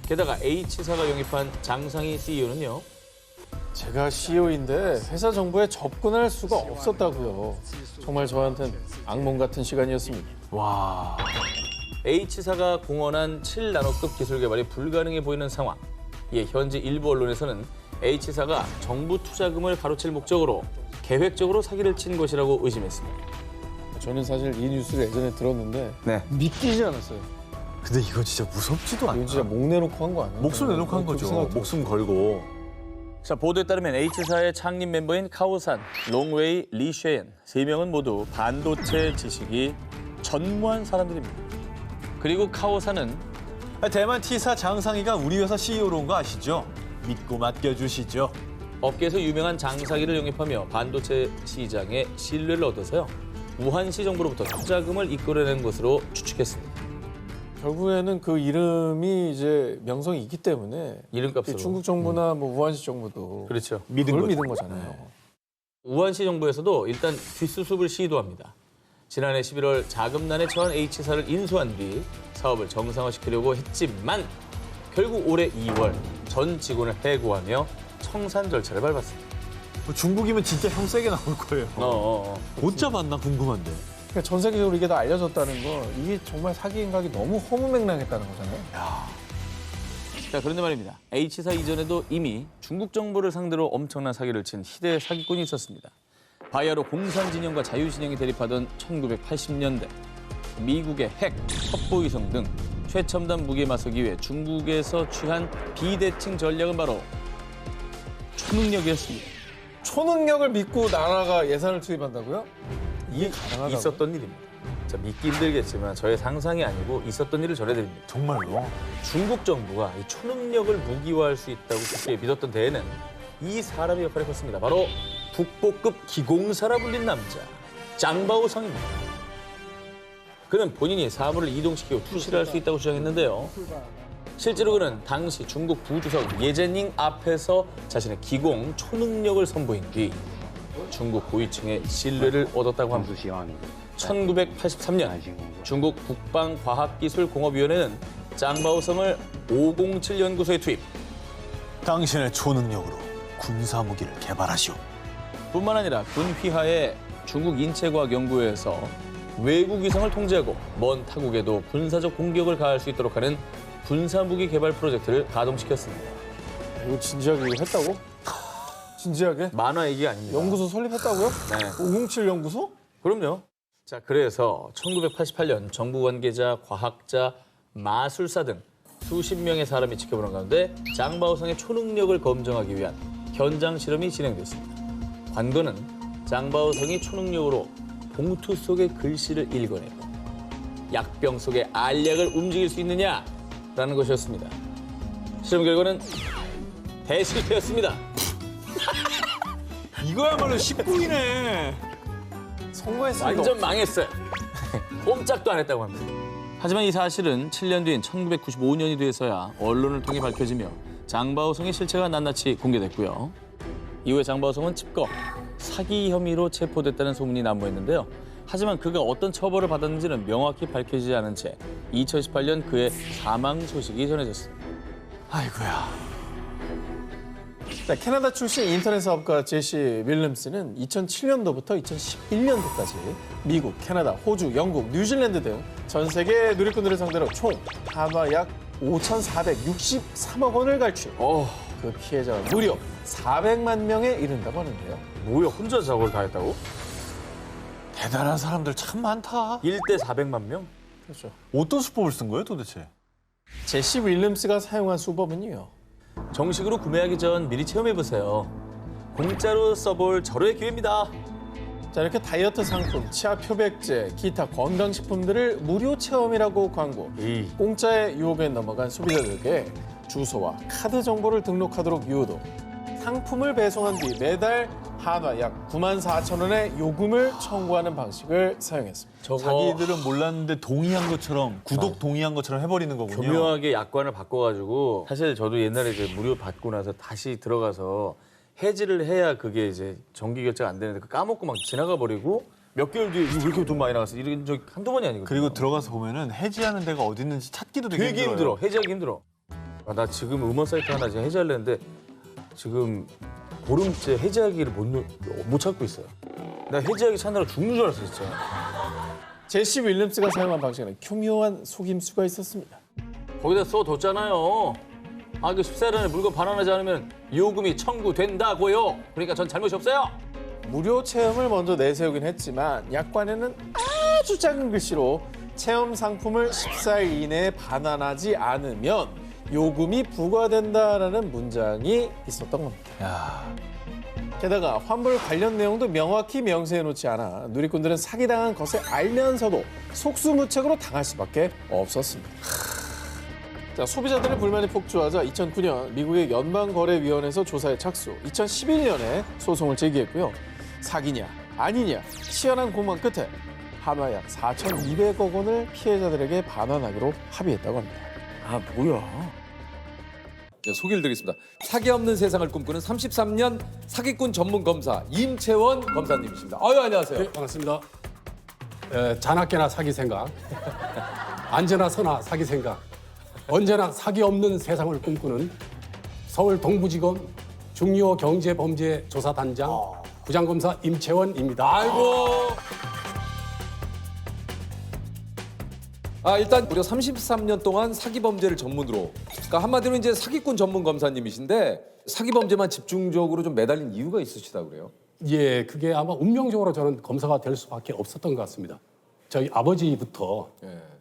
게다가 H사가 영입한 장상희 CEO는요. 제가 CEO인데 회사 정보에 접근할 수가 없었다고요. 정말 저한텐 악몽 같은 시간이었습니다. 와. H사가 공언한 7나노급 기술 개발이 불가능해 보이는 상황. 이에 현지 일부 언론에서는 H사가 정부 투자금을 가로챌 목적으로 계획적으로 사기를 친 것이라고 의심했습니다. 저는 사실 이 뉴스를 예전에 들었는데 믿기지 않았어요. 근데 이거 진짜 무섭지도 않아. 이건 진짜 목 내놓고 한 거 아니에요? 목숨 내놓고 한 거죠. 목숨 걸고. 자, 보도에 따르면 H사의 창립 멤버인 카오산, 롱웨이, 리쉐엔 3명은 모두 반도체 지식이 전무한 사람들입니다. 그리고 카오산은 대만 T사 장상희가 우리 회사 CEO로 온 거 아시죠? 믿고 맡겨주시죠. 업계에서 유명한 장사기를 영입하며 반도체 시장에 신뢰를 얻어서요. 우한시 정부로부터 투자금을 이끌어낸 것으로 추측했습니다. 결국에는 그 이름이 이제 명성이 있기 때문에 이름값으로. 중국 정부나 뭐 우한시 정부도 그렇죠. 그걸 믿은 거잖아요. 우한시 정부에서도 일단 뒷수습을 시도합니다. 지난해 11월 자금난에 처한 H사를 인수한 뒤 사업을 정상화시키려고 했지만 결국 올해 2월 전 직원을 해고하며 청산 절차를 밟았습니다. 중국이면 진짜 형 세게 나올 거예요. 못 잡았나 궁금한데. 그러니까 전 세계적으로 이게 다 알려졌다는 거 이게 정말 사기 행각이 너무 허무맹랑했다는 거잖아요. 자, 그런데 말입니다. H사 이전에도 이미 중국 정부를 상대로 엄청난 사기를 친 희대 사기꾼이 있었습니다. 바야흐로 공산진영과 자유진영이 대립하던 1980년대 미국의 핵, 첩보위성 등 최첨단 무기에 맞서기 위해 중국에서 취한 비대칭 전략은 바로 초능력이었습니다. 초능력을 믿고 나라가 예산을 투입한다고요? 이게 가능하다고요? 있었던 일입니다. 자, 믿기 힘들겠지만 저의 상상이 아니고 있었던 일을 전해드립니다. 정말로? 중국 정부가 이 초능력을 무기화할 수 있다고 굳게 믿었던 데에는 이 사람의 역할이 컸습니다. 바로 북보급 기공사라 불린 남자, 장바오성입니다. 그는 본인이 사물을 이동시키고 투시를 할 수 있다고 주장했는데요. 실제로 그는 당시 중국 부주석 예제닝 앞에서 자신의 기공 초능력을 선보인 뒤 중국 고위층의 신뢰를 얻었다고 합니다. 1983년 중국 국방과학기술공업위원회는 장바오성을 507 연구소에 투입. 당신의 초능력으로 군사무기를 개발하시오. 뿐만 아니라 군 휘하의 중국 인체과학연구회에서 외국 위성을 통제하고 먼 타국에도 군사적 공격을 가할 수 있도록 하는 군사무기 개발 프로젝트를 가동시켰습니다. 이거 진지하게 이거 했다고? 진지하게? 만화 얘기가 아닙니다. 연구소 설립했다고요? 네. 507 연구소? 그럼요. 자, 그래서 1988년 정부 관계자, 과학자, 마술사 등 수십 명의 사람이 지켜보는 가운데 장바오성의 초능력을 검증하기 위한 현장 실험이 진행됐습니다. 관건은 장바오성이 초능력으로 봉투 속의 글씨를 읽어내고 약병 속의 알약을 움직일 수 있느냐라는 것이었습니다. 실험 결과는 대실패였습니다. 이거야말로 19이네. 성공했습니다. 완전 망했어요. 꼼짝도 안 했다고 합니다. 하지만 이 사실은 7년 뒤인 1995년이 돼서야 언론을 통해 밝혀지며 장바오성의 실체가 낱낱이 공개됐고요. 이후에 장바오성은 칩거, 사기 혐의로 체포됐다는 소문이 난무했는데요. 하지만 그가 어떤 처벌을 받았는지는 명확히 밝혀지지 않은 채 2018년 그의 사망 소식이 전해졌습니다. 아이고야. 자, 캐나다 출신 인터넷 사업가 제시 윌럼스는 2007년도부터 2011년도까지 미국, 캐나다, 호주, 영국, 뉴질랜드 등 전 세계 누리꾼들을 상대로 총 한화 약 5,463억 원을 갈취. 그 피해자가 무려 400만 명에 이른다고 하는데요. 뭐야, 혼자 작업을 다 했다고? 대단한 사람들 참 많다. 1대 400만 명? 그렇죠. 어떤 수법을 쓴 거예요 도대체? 제시 윌럼스가 사용한 수법은요. 정식으로 구매하기 전 미리 체험해보세요. 공짜로 써볼 절호의 기회입니다. 자, 이렇게 다이어트 상품, 치아 표백제, 기타 건강식품들을 무료 체험이라고 광고. 공짜의 유혹에 넘어간 소비자들에게 주소와 카드 정보를 등록하도록 유도. 상품을 배송한 뒤 매달 한화 약 94,000원의 요금을 청구하는 방식을 사용했습니다. 자기들은 몰랐는데 동의한 것처럼 구독 동의한 것처럼 해버리는 거군요. 교묘하게 약관을 바꿔가지고 사실 저도 옛날에 이제 무료 받고 나서 다시 들어가서 해지를 해야 그게 이제 정기 결제가 안 되는데 까먹고 막 지나가 버리고 몇 개월 뒤에 이거 왜 이렇게 돈 많이 나갔어? 이런 적 한두 번이 아니거든요. 그리고 들어가서 보면은 해지하는 데가 어디 있는지 찾기도 되게 되게 힘들어. 해지하기 힘들어. 나 지금 음원 사이트 하나 지금 해지하려는데 지금 보름째 해지하기를 못 찾고 있어요. 나 해지하기 찾느라 죽는 줄 알았어 진짜. 제시 윌럼스가 사용한 방식에는 교묘한 속임수가 있었습니다. 거기다 써뒀잖아요. 아, 그 14일 안에 물건 반환하지 않으면 요금이 청구된다고요. 그러니까 전 잘못이 없어요. 무료 체험을 먼저 내세우긴 했지만 약관에는 아주 작은 글씨로 체험 상품을 14일 이내에 반환하지 않으면 요금이 부과된다라는 문장이 있었던 겁니다. 게다가 환불 관련 내용도 명확히 명시해 놓지 않아 누리꾼들은 사기당한 것을 알면서도 속수무책으로 당할 수밖에 없었습니다. 자, 소비자들의 불만이 폭주하자 2009년 미국의 연방거래위원회에서 조사에 착수, 2011년에 소송을 제기했고요. 사기냐 아니냐 치열한 공방 끝에 한화 약 4,200억 원을 피해자들에게 반환하기로 합의했다고 합니다. 아, 뭐야. 네, 소개를 드리겠습니다. 사기 없는 세상을 꿈꾸는 33년 사기꾼 전문 검사 임채원 검사님이십니다. 아유, 안녕하세요. 네, 반갑습니다. 자나깨나 사기 생각, 안전하 서나 사기 생각, 언제나 사기 없는 세상을 꿈꾸는 서울 동부지검 중요 경제범죄조사단장 부장검사 임채원입니다. 아이고. 일단 무려 33년 동안 사기 범죄를 전문으로, 그러니까 한마디로 이제 사기꾼 전문 검사님이신데 사기 범죄만 집중적으로 좀 매달린 이유가 있으시다고 그래요? 예, 그게 아마 운명적으로 저는 검사가 될 수밖에 없었던 것 같습니다. 저희 아버지부터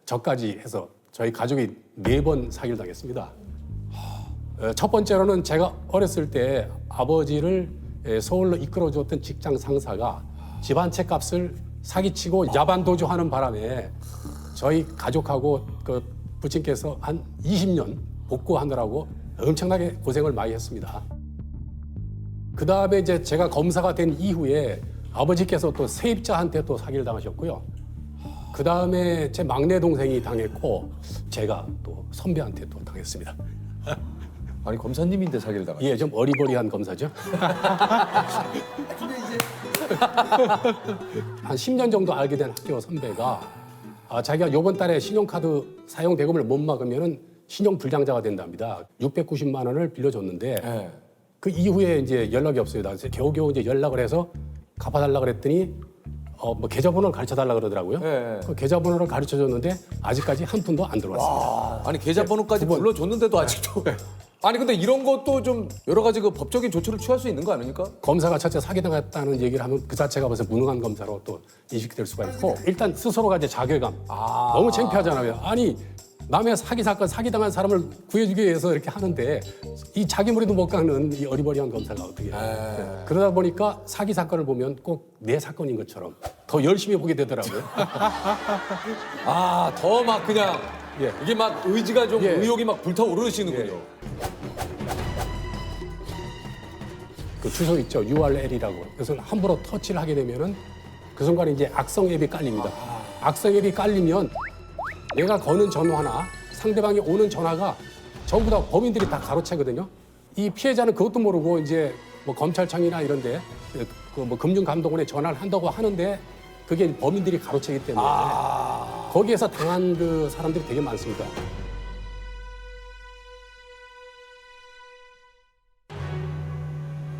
저까지 해서 저희 가족이 4번 사기를 당했습니다. 첫 번째로는 제가 어렸을 때 아버지를 서울로 이끌어줬던 직장 상사가 집 한 채 값을 사기치고 야반도주하는 바람에 저희 가족하고 그 부친께서 한 20년 복구하느라고 엄청나게 고생을 많이 했습니다. 그 다음에 이제 제가 검사가 된 이후에 아버지께서 또 세입자한테 또 사기를 당하셨고요. 그 다음에 제 막내 동생이 당했고 제가 또 선배한테 또 당했습니다. 아니, 검사님인데 사기를 당하셨어요? 예, 좀 어리버리한 검사죠. 한 10년 정도 알게 된 학교 선배가 자기가 이번 달에 신용카드 사용 대금을 못 막으면은 신용 불량자가 된답니다. 690만 원을 빌려줬는데 그 이후에 이제 연락이 없어요. 나 겨우겨우 이제 연락을 해서 갚아달라 그랬더니 뭐 계좌번호를 가르쳐달라 그러더라고요. 그 계좌번호를 가르쳐줬는데 아직까지 한 푼도 안 들어왔습니다. 아니, 계좌번호까지 불러줬는데도 아직도. 아니, 근데 이런 것도 좀 여러 가지 그 법적인 조치를 취할 수 있는 거 아닙니까? 검사가 첫째 사기당했다는 얘기를 하면 그 자체가 벌써 무능한 검사로 또 인식될 수가 있고 일단 스스로가 이제 자괴감 너무 창피하잖아요. 아니 남의 사기 사건 사기당한 사람을 구해주기 위해서 이렇게 하는데 이 자기 머리도 못 깎는 이 어리버리한 검사가 어떻게 해요. 그러다 보니까 사기 사건을 보면 꼭 내 사건인 것처럼 더 열심히 보게 되더라고요. 더 막 그냥 이게 막 의지가 좀 의욕이 막 불타오르시는군요. 그 주소 있죠. URL이라고. 그래서 함부로 터치를 하게 되면은 그 순간에 이제 악성 앱이 깔립니다. 악성 앱이 깔리면 내가 거는 전화나 상대방이 오는 전화가 전부 다 범인들이 다 가로채거든요. 이 피해자는 그것도 모르고 이제 뭐 검찰청이나 이런데 그 뭐 금융감독원에 전화를 한다고 하는데 그게 범인들이 가로채기 때문에 거기에서 당한 그 사람들이 되게 많습니다.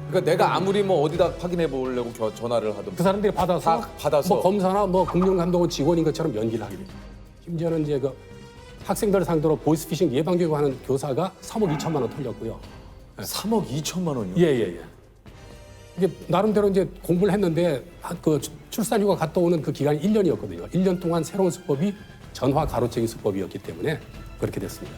그러니까 내가 아무리 뭐 어디다 확인해 보려고 전화를 하든 그 사람들이 받아서 다 받아서. 뭐 검사나 뭐 금융감독원 직원인 것처럼 연기를 하게 됩니다. 심지어는 이제 그 학생들 상대로 보이스피싱 예방교육하는 교사가 3억 2천만 원 털렸고요. 3억 2천만 원이요? 예. 이게 나름대로 이제 공부를 했는데 그 출산휴가 갔다 오는 그 기간이 1년이었거든요. 1년 동안 새로운 수법이 전화 가로채기 수법이었기 때문에 그렇게 됐습니다.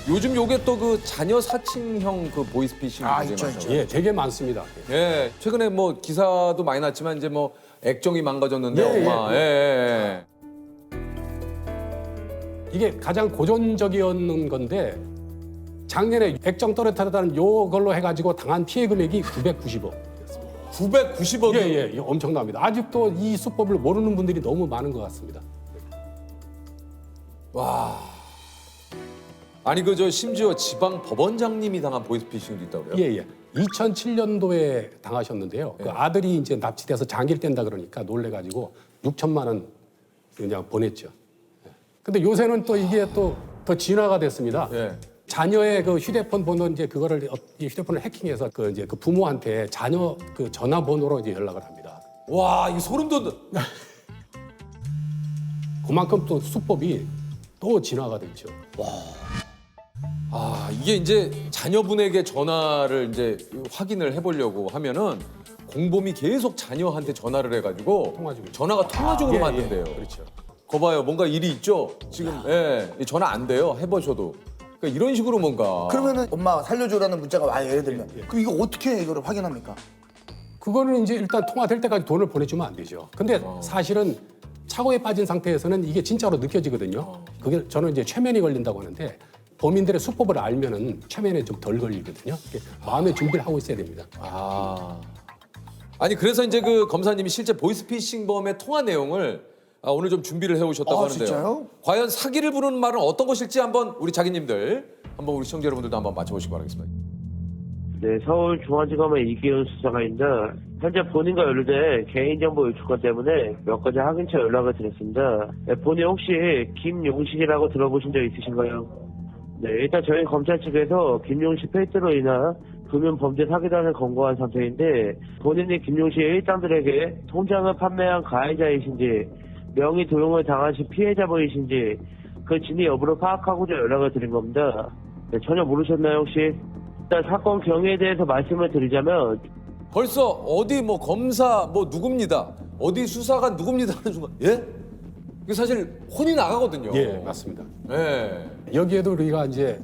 요즘 요게 또 그 자녀 사칭형 그 보이스피싱 있죠. 예, 되게 많습니다. 예, 최근에 뭐 기사도 많이 났지만 이제 뭐 액정이 망가졌는데 예, 엄마. 예. 이게 가장 고전적이었는 건데 작년에 액정 떨어뜨렸다는 요걸로 해가지고 당한 피해 금액이 990억. 990억이. 예, 이거 엄청납니다. 아직도 이 수법을 모르는 분들이 너무 많은 것 같습니다. 와. 아니 그 저 심지어 지방 법원장님이 당한 보이스피싱도 있다고요? 예. 2007년도에 당하셨는데요. 그 아들이 이제 납치돼서 장기를 뗀다 그러니까 놀래가지고 6천만 원 그냥 보냈죠. 근데 요새는 또 이게 또 더 진화가 됐습니다. 예. 자녀의 그 휴대폰 번호 이제 그거를 이 휴대폰을 해킹해서 그 이제 그 부모한테 자녀 그 전화번호로 이제 연락을 합니다. 와, 이 소름 돋는. 그만큼 또 수법이 또 진화가 됐죠. 아, 이게 이제 자녀분에게 전화를 이제 확인을 해보려고 하면은 공범이 계속 자녀한테 전화를 해가지고 통화 중이죠. 전화가 통화 중으로 만든대요. 그렇죠. 거 봐요, 뭔가 일이 있죠. 지금 전화 안 돼요. 해보셔도. 그러니까 이런 식으로 뭔가. 그러면은 엄마 살려줘라는 문자가 와요. 예를 들면. 그럼 이거 어떻게 이거를 확인합니까? 그거는 이제 일단 통화될 때까지 돈을 보내주면 안 되죠. 근데 사실은 착오에 빠진 상태에서는 이게 진짜로 느껴지거든요. 그게 저는 이제 최면이 걸린다고 하는데 범인들의 수법을 알면은 최면에 좀 덜 걸리거든요. 마음의 준비를 하고 있어야 됩니다. 아니 그래서 이제 그 검사님이 실제 보이스피싱범의 통화 내용을 오늘 좀 준비를 해오셨다고 하는데요. 진짜요? 과연 사기를 부르는 말은 어떤 것일지 한번 우리 자기님들 한번 우리 시청자 여러분들도 한번 맞춰보시기 바라겠습니다. 네, 서울중앙지검의 이기훈 수사관입니다. 현재 본인과 연루된 개인정보 유출건 때문에 몇 가지 확인차 연락을 드렸습니다. 네, 본인 혹시 김용식이라고 들어보신 적 있으신가요? 네, 일단 저희 검찰 측에서 김용식 페이트로 인한 금융범죄 사기단을 검거한 상태인데 본인이 김용식의 일당들에게 통장을 판매한 가해자이신지 명의 도용을 당하신 피해자분이신지 그 진위 여부를 파악하고자 연락을 드린 겁니다. 네, 전혀 모르셨나요 혹시? 일단 사건 경위에 대해서 말씀을 드리자면 벌써 어디 뭐 검사 뭐 누굽니다. 어디 수사관 누굽니다 하는 순간 이게 사실 혼이 나가거든요. 예, 맞습니다. 예. 여기에도 우리가 이제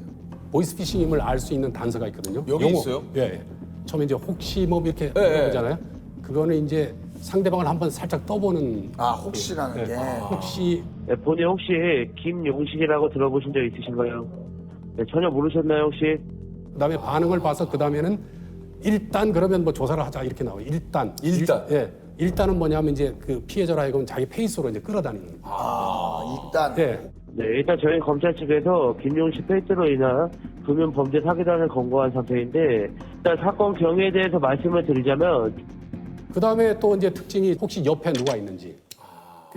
보이스피싱임을 알 수 있는 단서가 있거든요. 여기 있어요? 예. 처음에 이제 혹시 뭐 이렇게 예. 보잖아요. 그거는 이제 상대방을 한번 살짝 떠보는. 혹시라는 게. 혹시. 네, 본인 혹시 김용식이라고 들어보신 적 있으신가요? 네, 전혀 모르셨나요 혹시? 그다음에 반응을 봐서 그다음에는 일단 그러면 뭐 조사를 하자 이렇게 나와요. 일단. 일단은 뭐냐면 이제 그 피해자로 하여금 자기 페이스로 이제 끌어다니는. 일단. 네. 네, 일단 저희 검찰 측에서 김용식 페이트로 인한 금융범죄 사기단을 검거한 상태인데 일단 사건 경위에 대해서 말씀을 드리자면 그다음에 또 이제 특징이 혹시 옆에 누가 있는지.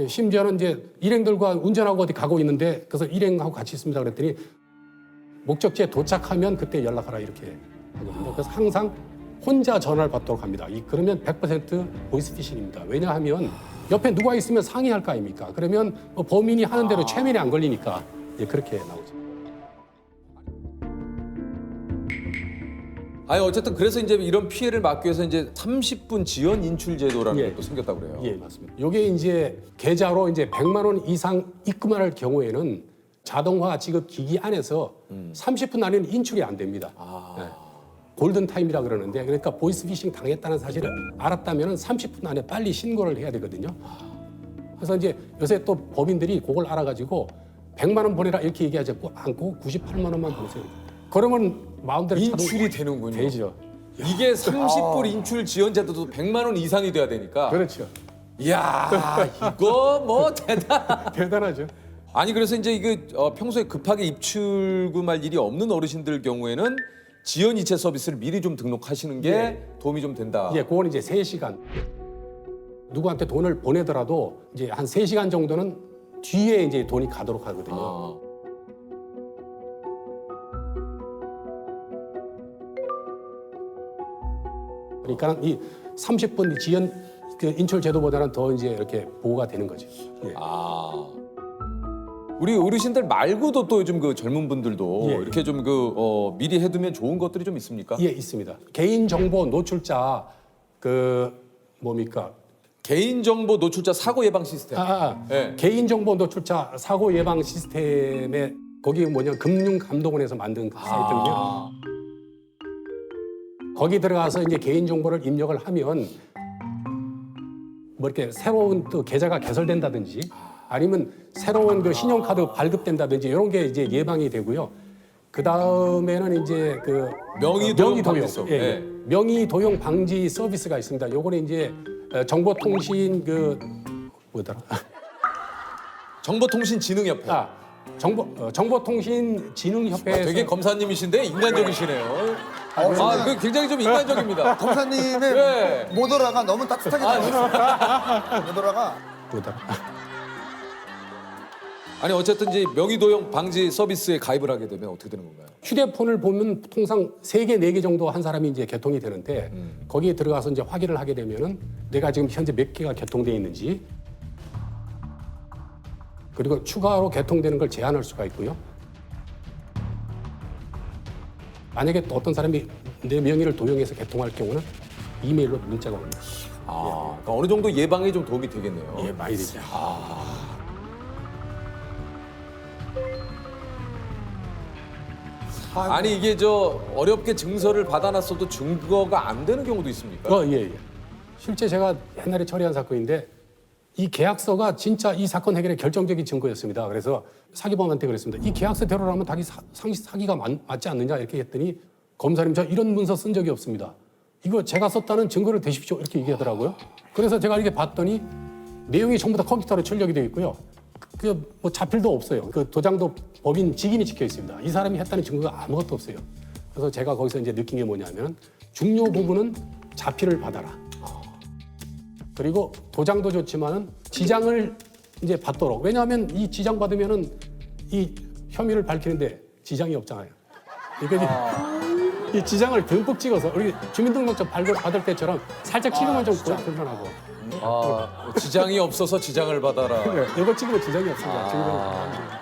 심지어는 이제 일행들과 운전하고 어디 가고 있는데 그래서 일행하고 같이 있습니다 그랬더니 목적지에 도착하면 그때 연락하라 이렇게 하거든요. 그래서 항상 혼자 전화를 받도록 합니다. 그러면 100% 보이스피싱입니다. 왜냐하면 옆에 누가 있으면 상의할 거 아닙니까? 그러면 뭐 범인이 하는 대로 최면이 안 걸리니까 그렇게 나오죠. 아니 어쨌든 그래서 이제 이런 피해를 막기 위해서 이제 30분 지연 인출 제도라는 예. 것도 생겼다고 그래요. 예, 맞습니다. 이게 이제 계좌로 이제 100만 원 이상 입금할 경우에는 자동화 지급 기기 안에서 30분 안에는 인출이 안 됩니다. 네. 골든 타임이라 그러는데 그러니까 보이스피싱 당했다는 사실을 알았다면 30분 안에 빨리 신고를 해야 되거든요. 그래서 이제 요새 또 법인들이 그걸 알아가지고 100만 원 보내라 이렇게 얘기하지 않고 98만 원만 보내세요. 그러면 마음대로 인출이 되는군요. 되죠. 이게 30불 인출 지연 제도도 100만 원 이상이 돼야 되니까. 그렇죠. 이야, 이거 뭐 대단하죠. 아니 그래서 이제 이거 평소에 급하게 입출금할 일이 없는 어르신들 경우에는 지연 이체 서비스를 미리 좀 등록하시는 게 도움이 좀 된다. 예, 그건 이제 3시간. 누구한테 돈을 보내더라도 이제 한 3시간 정도는 뒤에 이제 돈이 가도록 하거든요. 그러니까 이 30분 지연 그 인출 제도보다는 더 이제 이렇게 보호가 되는 거죠. 예. 우리 어르신들 말고도 또 요즘 그 젊은 분들도 예, 이렇게 좀 미리 해두면 좋은 것들이 좀 있습니까? 예, 있습니다. 개인정보 노출자 뭡니까? 개인정보 노출자 사고 예방 시스템. 예. 개인정보 노출자 사고 예방 시스템에 거기 뭐냐 금융감독원에서 만든 그 사이트인데요. 거기 들어가서 이제 개인정보를 입력을 하면 뭐 이렇게 새로운 또 계좌가 개설된다든지 아니면 새로운 그 신용카드 발급된다든지 이런 게 이제 예방이 되고요. 그 다음에는 이제 그 명의 도용 도용, 방지 예, 예. 명의 도용 방지 서비스가 있습니다. 요거는 이제 정보통신 뭐더라? 정보통신진흥협회. 정보통신진흥협회에서 되게 검사님이신데 인간적이시네요. 그 굉장히 좀 인간적입니다. 검사님의 네. 모더라가 너무 따뜻하게 나왔어요. 모더라가. 아니 어쨌든 이제 명의도용 방지 서비스에 가입을 하게 되면 어떻게 되는 건가요? 휴대폰을 보면 통상 3개, 4개 정도 한 사람이 이제 개통이 되는데 거기에 들어가서 이제 확인을 하게 되면은 내가 지금 현재 몇 개가 개통돼 있는지 그리고 추가로 개통되는 걸 제한할 수가 있고요. 만약에 또 어떤 사람이 내 명의를 도용해서 개통할 경우는 이메일로 문자가 옵니다. 그러니까 어느 정도 예방에 좀 도움이 되겠네요. 예, 많이 되죠. 아니 이게 어렵게 증서를 받아놨어도 증거가 안 되는 경우도 있습니까? 예. 실제 제가 옛날에 처리한 사건인데 이 계약서가 진짜 이 사건 해결의 결정적인 증거였습니다. 그래서 사기범한테 그랬습니다. 이 계약서대로라면 사기가 맞지 않느냐 이렇게 했더니 검사님 저 이런 문서 쓴 적이 없습니다. 이거 제가 썼다는 증거를 대십시오 이렇게 얘기하더라고요. 그래서 제가 이렇게 봤더니 내용이 전부 다 컴퓨터로 출력이 되어 있고요. 뭐 자필도 없어요. 그 도장도 법인 직인이 찍혀 있습니다. 이 사람이 했다는 증거가 아무것도 없어요. 그래서 제가 거기서 이제 느낀 게 뭐냐면 중요 부분은 자필을 받아라. 그리고 도장도 좋지만은 지장을 이제 받도록. 왜냐하면 이 지장 받으면은 이 혐의를 밝히는데 지장이 없잖아요. 그러니까 이 지장을 듬뿍 찍어서 우리 주민등록증 받을 때처럼 살짝 찍으면 좀 불편하고. 지장이 없어서 지장을 받아라. 이거 찍으면 지장이 없습니다.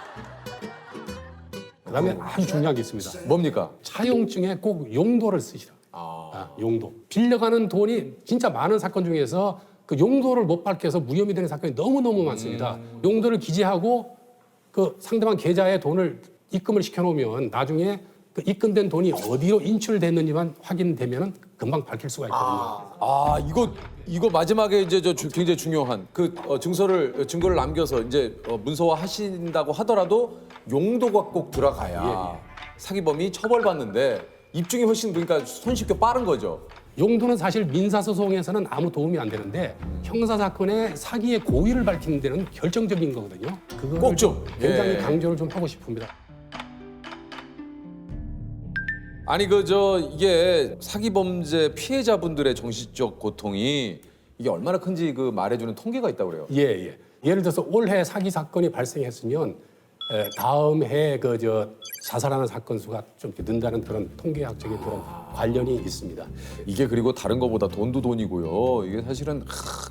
그다음에 아주 중요한 게 있습니다. 뭡니까? 차용증에 꼭 용도를 쓰시라. 용도. 빌려가는 돈이 진짜 많은 사건 중에서 그 용도를 못 밝혀서 무혐의 되는 사건이 너무너무 많습니다. 용도를 기재하고 그 상대방 계좌에 돈을 입금을 시켜놓으면 나중에 그 입금된 돈이 어디로 인출됐는지만 확인되면 금방 밝힐 수가 있거든요. 이거 마지막에 이제 굉장히 중요한 그 증거를 남겨서 이제 문서화 하신다고 하더라도 용도가 꼭 들어가야 사기범이 처벌받는데 입증이 훨씬 그러니까 손쉽게 빠른 거죠. 용도는 사실 민사소송에서는 아무 도움이 안 되는데 형사사건의 사기의 고의를 밝히는 데는 결정적인 거거든요. 그거를 꼭 좀 굉장히 강조를 좀 하고 싶습니다. 아니 이게 사기 범죄 피해자분들의 정신적 고통이 이게 얼마나 큰지 그 말해주는 통계가 있다고 그래요. 예. 예를 들어서 올해 사기 사건이 발생했으면 다음 해 자살하는 사건 수가 좀 는다는 그런 통계학적인 그런 관련이 있습니다. 이게 그리고 다른 것보다 돈도 돈이고요. 이게 사실은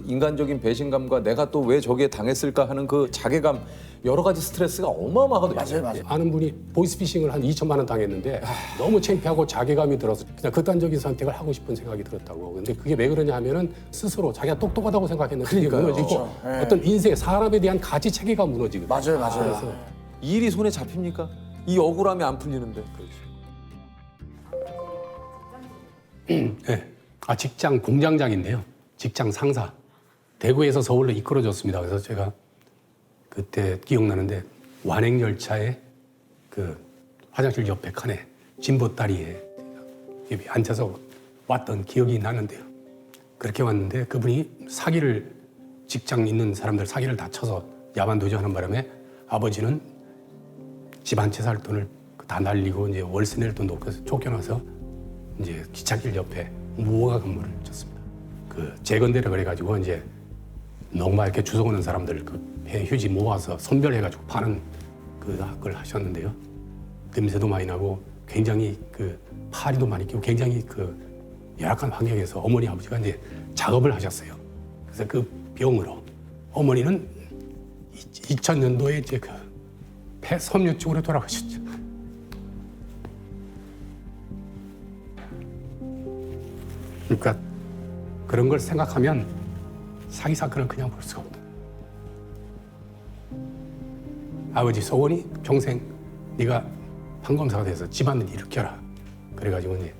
인간적인 배신감과 내가 또 왜 저기에 당했을까 하는 그 자괴감 여러 가지 스트레스가 어마어마하거든요. 맞아요. 아는 분이 보이스피싱을 한 2천만 원 당했는데 너무 창피하고 자괴감이 들어서 그냥 극단적인 선택을 하고 싶은 생각이 들었다고. 근데 그게 왜 그러냐 하면은 스스로 자기가 똑똑하다고 생각했는데 그게 무너지고 그렇죠. 어떤 인생 사람에 대한 가치 체계가 무너지거든요. 맞아요. 그래서 이 일이 손에 잡힙니까? 이 억울함이 안 풀리는데. 네. 직장 공장장인데요. 직장 상사. 대구에서 서울로 이끌어줬습니다. 그래서 제가 그때 기억나는데 완행열차에 그 화장실 옆에 칸에 진보다리에 앉아서 왔던 기억이 나는데요. 그렇게 왔는데 그분이 사기를 직장 있는 사람들 사기를 다 쳐서 야만 도주하는 바람에 아버지는 집 한 채 살 돈을 다 날리고 이제 월세 낼 돈도 없어서 쫓겨나서 이제 기찻길 옆에 무허가 근무를 쳤습니다. 그 재건대라 그래가지고 이제 농마 이렇게 주워 오는 사람들 그 배 휴지 모아서 선별해가지고 파는 그걸 하셨는데요. 냄새도 많이 나고 굉장히 그 파리도 많이 끼고 굉장히 그 열악한 환경에서 어머니 아버지가 이제 작업을 하셨어요. 그래서 그 병으로 어머니는 2000년도에 이제 그 폐섬유 쪽으로 돌아가셨죠. 그러니까 그런 걸 생각하면 사기 사건을 그냥 볼 수가 없다. 아버지 소원이 평생 네가 판검사가 돼서 집안을 일으켜라. 그래가지고 이제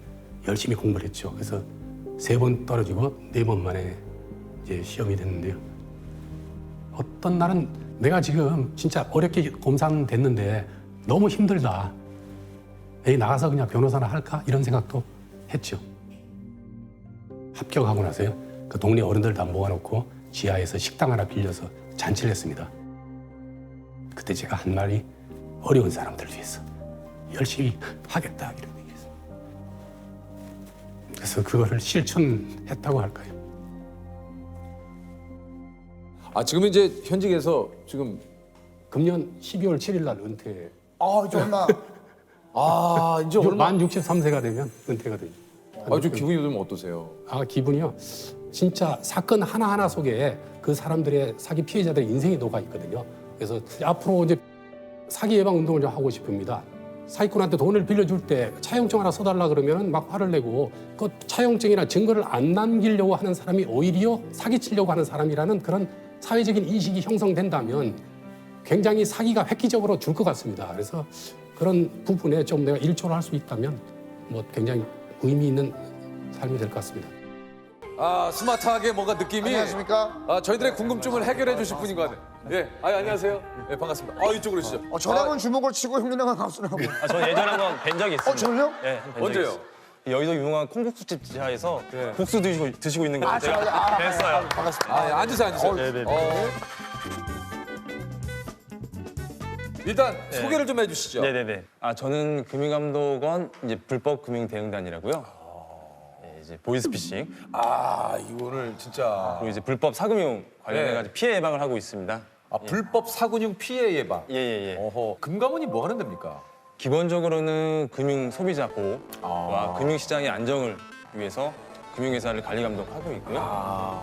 열심히 공부를 했죠. 그래서 3번 떨어지고 4번 만에 이제 시험이 됐는데요. 어떤 날은 내가 지금 진짜 어렵게 검사는 됐는데 너무 힘들다. 에이, 나가서 그냥 변호사나 할까? 이런 생각도 했죠. 합격하고 나서요. 그 동네 어른들 다 모아놓고 지하에서 식당 하나 빌려서 잔치를 했습니다. 그때 제가 한 말이 어려운 사람들을 위해서 열심히 하겠다 이런 얘기했어요. 그래서 그거를 실천했다고 할까요? 아 지금 이제 현직에서 지금 금년 12월 7일 날 은퇴. 이제 얼마? 이제 얼마? 만 63세가 되면 은퇴가 되죠. 좀 기분이 좀 어떠세요? 기분이요? 진짜 사건 하나하나 속에 그 사람들의 사기 피해자들의 인생이 녹아 있거든요. 그래서 앞으로 이제 사기 예방 운동을 좀 하고 싶습니다. 사기꾼한테 돈을 빌려줄 때 차용증 하나 써달라 그러면 막 화를 내고 그 차용증이나 증거를 안 남기려고 하는 사람이 오히려 사기치려고 하는 사람이라는 그런 사회적인 인식이 형성된다면 굉장히 사기가 획기적으로 줄 것 같습니다. 그래서 그런 부분에 좀 내가 일조를 할 수 있다면 뭐 굉장히 의미 있는 삶이 될 것 같습니다. 스마트하게 뭔가 느낌이. 안녕하십니까? 저희들의 궁금증을 해결해 주실 분인 것 같아요. 예, 안녕하세요. 예, 반갑습니다. 이쪽으로 오시죠. 저랑은 주먹을 치고 형님랑은 감수라고. 저 예전에 한번 뵌 적이 있습니다. 저를요? 네, 한번 뵌 적이 언제요? 있어요. 여의도 유명한 콩국수집 지하에서 국수 드시고 있는 거 제가 뵀어요. 반갑습니다. 앉으세요. 네네. 일단 소개를 좀 해주시죠. 네네네. 저는 금융감독원 이제 불법 금융대응단이라고요. 이제 보이스피싱. 이거를 진짜. 그리고 이제 불법 사금융 관련해가지고 피해 예방을 하고 있습니다. 불법 사금융 피해 예방. 예. 금감원이 뭐 하는 데입니까? 기본적으로는 금융 소비자 보호와 금융시장의 안정을 위해서 금융회사를 관리 감독하고 있고요.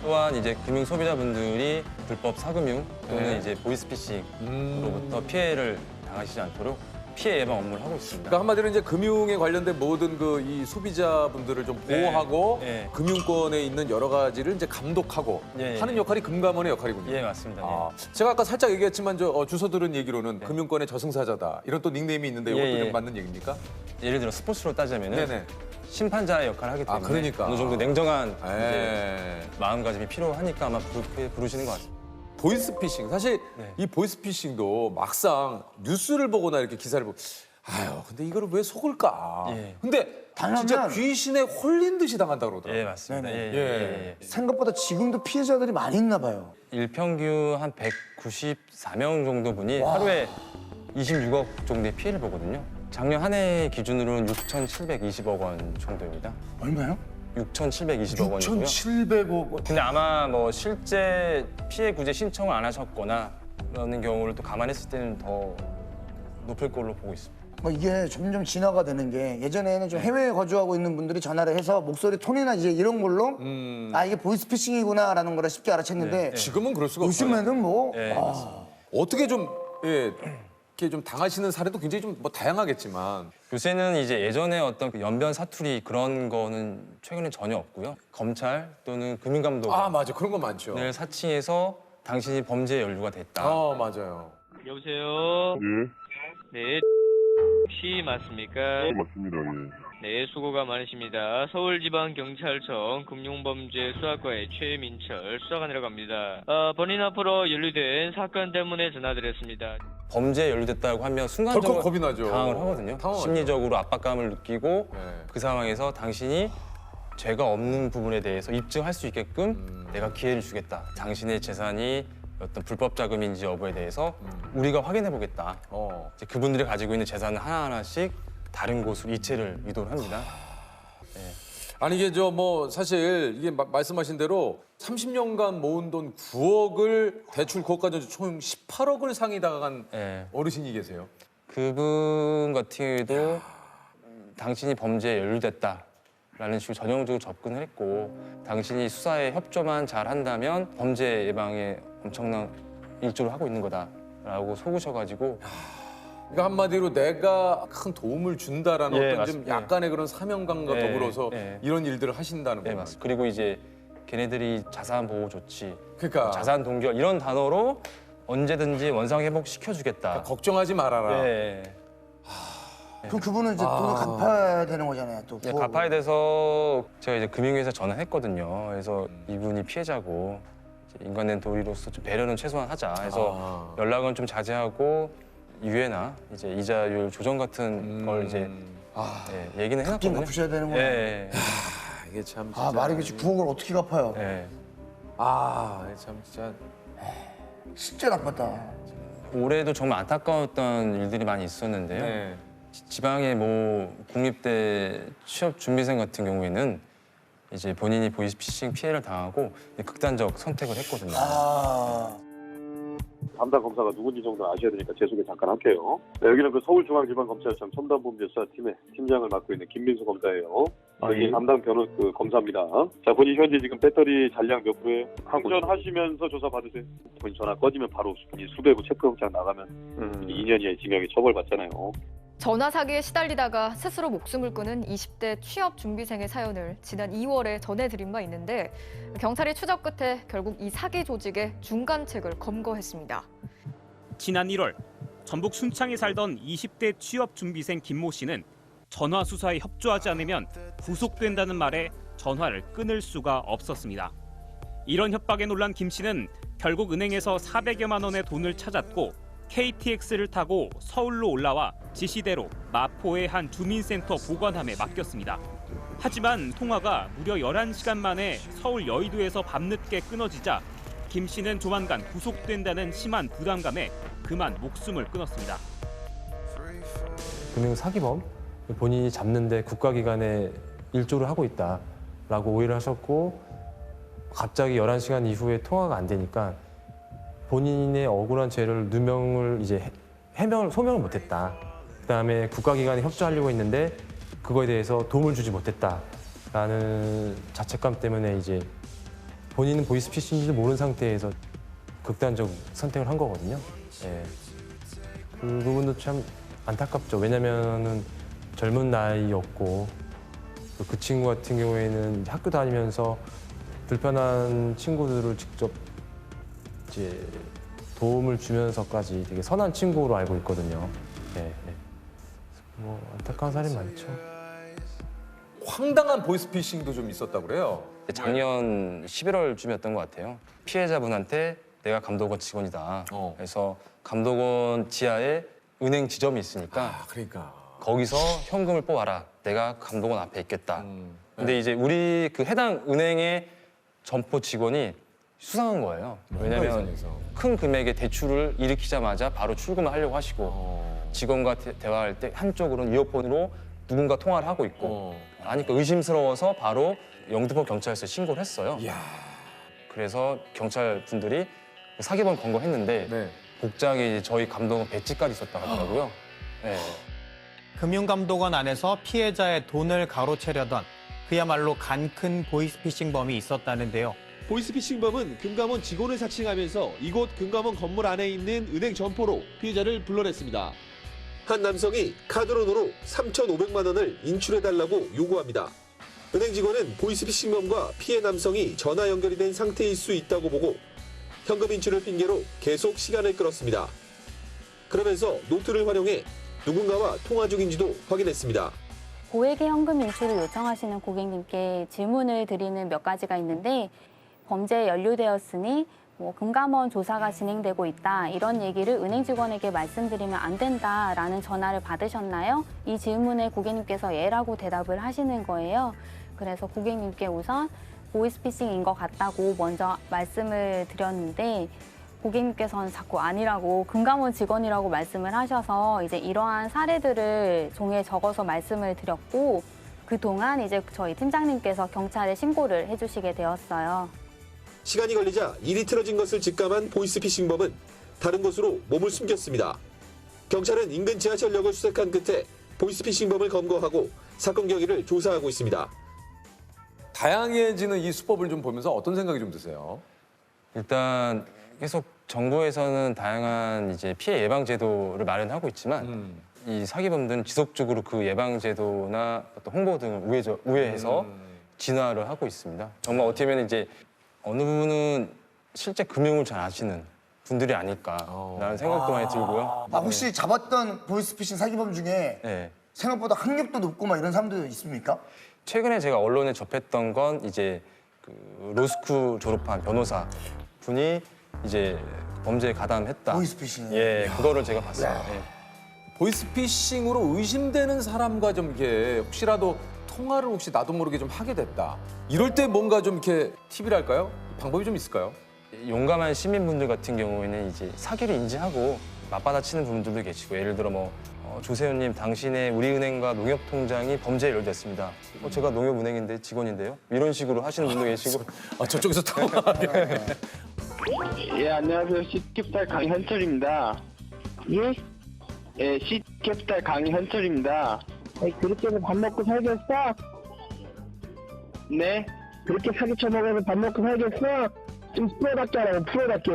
또한 이제 금융 소비자분들이 불법 사금융 또는 이제 보이스피싱으로부터 피해를 당하시지 않도록 피해 예방 업무를 하고 있습니다. 그러니까 한마디로 이제 금융에 관련된 모든 이 소비자분들을 좀 보호하고 금융권에 있는 여러 가지를 이제 감독하고 하는 역할이 금감원의 역할이군요. 예, 맞습니다. 제가 아까 살짝 얘기했지만 주워 들은 얘기로는 금융권의 저승사자다 이런 또 닉네임이 있는데 이것도 좀 맞는 얘기입니까? 예를 들어 스포츠로 따지면은 심판자의 역할을 하기 때문에 그러니까. 어느 정도 냉정한 이제 마음가짐이 필요하니까 아마 그렇게 부르시는 것 같습니다. 보이스피싱 사실 이 보이스피싱도 막상 뉴스를 보거나 이렇게 기사를 보고 근데 이거를 왜 속을까? 근데 진짜 귀신에 홀린 듯이 당한다 그러더라고요. 예, 맞습니다. 생각보다 지금도 피해자들이 많이 있나 봐요. 일평균 한 194명 정도 분이 하루에 26억 정도의 피해를 보거든요. 작년 한 해 기준으로는 6,720억 원 정도입니다. 얼마요? 6,720억 원이고요. 6,700억 원. 근데 아마 뭐 실제 피해 구제 신청을 안 하셨거나 그러는 경우를 또 감안했을 때는 더 높을 걸로 보고 있습니다. 이게 점점 진화가 되는 게 예전에는 좀 해외에 거주하고 있는 분들이 전화를 해서 목소리 톤이나 이제 이런 걸로 이게 보이스피싱이구나라는 걸 쉽게 알아챘는데 지금은 그럴 수가 없어요. 요즘에는 어떻게 좀 이렇게 좀 당하시는 사례도 굉장히 좀 다양하겠지만 요새는 이제 예전에 어떤 그 연변 사투리 그런 거는 최근에 전혀 없고요. 검찰 또는 금융감독 맞아 그런 거 많죠. 을 사칭해서 당신이 범죄에 연루가 됐다. 맞아요. 여보세요. 네, 혹시 맞습니까? 맞습니다. 예. 네, 수고가 많으십니다. 서울지방경찰청 금융범죄 수사과의 최민철 수사관이라고 합니다. 본인 앞으로 연루된 사건 때문에 전화드렸습니다. 범죄에 연루됐다고 하면 순간적으로 겁이 나죠. 당황을 하거든요. 당황하죠. 심리적으로 압박감을 느끼고 그 상황에서 당신이 죄가 없는 부분에 대해서 입증할 수 있게끔 내가 기회를 주겠다. 당신의 재산이 어떤 불법 자금인지 여부에 대해서 우리가 확인해 보겠다. 이제 그분들이 가지고 있는 재산을 하나하나씩 다른 곳으로 이체를 의도를 합니다. 아니 이게 저 뭐 사실 이게 말씀하신 대로 30년간 모은 돈 9억을 대출 그것까지 총 18억을 상이 당한 어르신이 계세요. 그분 같은 경우도 당신이 범죄에 연루됐다라는 식으로 전형적으로 접근을 했고 당신이 수사에 협조만 잘 한다면 범죄 예방에 엄청난 일조를 하고 있는 거다라고 속으셔가지고 그러니까 한마디로 내가 큰 도움을 준다라는 어떤 좀 맞습니다. 약간의 그런 사명감과 더불어서 이런 일들을 하신다는 거예요. 맞습니다. 그리고 이제 걔네들이 자산 보호 조치, 그러니까 자산 동결 이런 단어로 언제든지 원상 회복 시켜주겠다. 그러니까 걱정하지 말아라. 그럼 그분은 이제 돈을 갚아야 되는 거잖아요. 또 네, 갚아야 돼서 제가 이제 금융위에서 전화했거든요. 그래서 이분이 피해자고 이제 인간된 도리로서 좀 배려는 최소한 하자 해서 연락은 좀 자제하고 유예나 이제 이자율 조정 같은 걸 이제 얘기는 해놨거든요. 갚으셔야 되는구나. 이게 참 말이 그렇지 9억을 어떻게 갚아요? 참 진짜 나빴다. 올해도 정말 안타까웠던 일들이 많이 있었는데요. 지방의 뭐 국립대 취업 준비생 같은 경우에는 이제 본인이 보이스피싱 피해를 당하고 극단적 선택을 했거든요. 담당 검사가 누군지 정도 아셔야 되니까 제 소개 잠깐 할게요. 네, 여기는 그 서울중앙지방검찰청 첨단범죄수사팀의 팀장을 맡고 있는 김민수 검사예요. 여기 담당 검사입니다. 자, 본인 현재 지금 배터리 잔량 몇 프로예요? 운전하시면서 조사 받으세요. 본인 전화 꺼지면 바로 본인 수배부 체크영장 나가면 2년 이하의 징역에 처벌받잖아요. 전화 사기에 시달리다가 스스로 목숨을 끊은 20대 취업 준비생의 사연을 지난 2월에 전해드린 바 있는데 경찰이 추적 끝에 결국 이 사기 조직의 중간책을 검거했습니다. 지난 1월 전북 순창에 살던 20대 취업 준비생 김모 씨는 전화 수사에 협조하지 않으면 구속된다는 말에 전화를 끊을 수가 없었습니다. 이런 협박에 놀란 김 씨는 결국 은행에서 400여만 원의 돈을 찾았고 KTX를 타고 서울로 올라와 지시대로 마포의 한 주민센터 보관함에 맡겼습니다. 하지만 통화가 무려 11시간 만에 서울 여의도에서 밤늦게 끊어지자 김 씨는 조만간 구속된다는 심한 부담감에 그만 목숨을 끊었습니다. 금융 사기범 본인이 잡는데 국가기관에 일조를 하고 있다라고 오해를 하셨고 갑자기 11시간 이후에 통화가 안 되니까 본인의 억울한 죄를 누명을 이제 소명을 못했다. 그다음에 국가기관에 협조하려고 했는데 그거에 대해서 도움을 주지 못했다라는 자책감 때문에 이제 본인은 보이스피싱인지도 모르는 상태에서 극단적 선택을 한 거거든요. 그 부분도 참 안타깝죠. 왜냐면은 젊은 나이였고 그 친구 같은 경우에는 학교 다니면서 불편한 친구들을 직접 이제 도움을 주면서까지 되게 선한 친구로 알고 있거든요. 뭐 안타까운 사람이 많죠. 황당한 보이스피싱도 좀 있었다고 그래요. 작년 11월쯤이었던 것 같아요. 피해자분한테 내가 감독원 직원이다. 그래서 감독원 지하에 은행 지점이 있으니까 거기서 현금을 뽑아라. 내가 감독원 앞에 있겠다. 근데 이제 우리 그 해당 은행의 점포 직원이 수상한 거예요. 왜냐면 큰 금액의 대출을 일으키자마자 바로 출금을 하려고 하시고 직원과 대화할 때 한쪽으로는 이어폰으로 누군가 통화를 하고 있고 하니까 의심스러워서 바로 영등포 경찰서에 신고를 했어요. 그래서 경찰 분들이 사기범 검거했는데 복장에 저희 감독원 배지까지 있었다고 하더라고요. 금융감독원 안에서 피해자의 돈을 가로채려던 그야말로 간큰 보이스피싱범이 있었다는데요. 보이스피싱범은 금감원 직원을 사칭하면서 이곳 금감원 건물 안에 있는 은행 점포로 피해자를 불러냈습니다. 한 남성이 카드론으로 3,500만 원을 인출해달라고 요구합니다. 은행 직원은 보이스피싱범과 피해 남성이 전화 연결이 된 상태일 수 있다고 보고 현금 인출을 핑계로 계속 시간을 끌었습니다. 그러면서 노트를 활용해 누군가와 통화 중인지도 확인했습니다. 고액의 현금 인출을 요청하시는 고객님께 질문을 드리는 몇 가지가 있는데 범죄에 연루되었으니 금감원 조사가 진행되고 있다. 이런 얘기를 은행 직원에게 말씀드리면 안 된다라는 전화를 받으셨나요? 이 질문에 고객님께서 예라고 대답을 하시는 거예요. 그래서 고객님께 우선 보이스피싱인 것 같다고 먼저 말씀을 드렸는데 고객님께서는 자꾸 아니라고 금감원 직원이라고 말씀을 하셔서 이제 이러한 사례들을 종이에 적어서 말씀을 드렸고 그동안 이제 저희 팀장님께서 경찰에 신고를 해주시게 되었어요. 시간이 걸리자 일이 틀어진 것을 직감한 보이스피싱범은 다른 곳으로 몸을 숨겼습니다. 경찰은 인근 지하철역을 수색한 끝에 보이스피싱범을 검거하고 사건 경위를 조사하고 있습니다. 다양해지는 이 수법을 좀 보면서 어떤 생각이 좀 드세요? 일단 계속 정부에서는 다양한 이제 피해 예방 제도를 마련하고 있지만 이 사기범들은 지속적으로 그 예방 제도나 어떤 홍보 등을 우회해서 진화를 하고 있습니다. 정말 어떻게 보면 이제 어느 부분은 실제 금융을 잘 아시는 분들이 아닐까라는 생각도 많이 들고요. 혹시 잡았던 보이스피싱 사기범 중에 네. 생각보다 학력도 높고 막 이런 사람도 있습니까? 최근에 제가 언론에 접했던 건 이제 그 로스쿨 졸업한 변호사 분이 이제 범죄에 가담했다. 보이스피싱. 예, 그거를 제가 봤어요. 예. 보이스피싱으로 의심되는 사람과 좀 이렇게 혹시라도 통화를 혹시 나도 모르게 좀 하게 됐다. 이럴 때 뭔가 좀 이렇게 팁이랄까요? 방법이 좀 있을까요? 용감한 시민분들 같은 경우에는 이제 사기를 인지하고 맞받아치는 분들도 계시고 예를 들어 뭐 조세호님 당신의 우리은행과 농협통장이 범죄에 연루됐습니다. 제가 농협은행인데 직원인데요. 이런 식으로 하시는 분도 계시고 저쪽에서 통화하게. 예, 안녕하세요. C캐피탈 강현철입니다. 예? 예, C캐피탈 강현철입니다. 그렇게 해서 밥 먹고 살겠어? 네? 그렇게 사기 쳐먹어서 밥 먹고 살겠어? 좀 프로답게 하라고, 프로답게.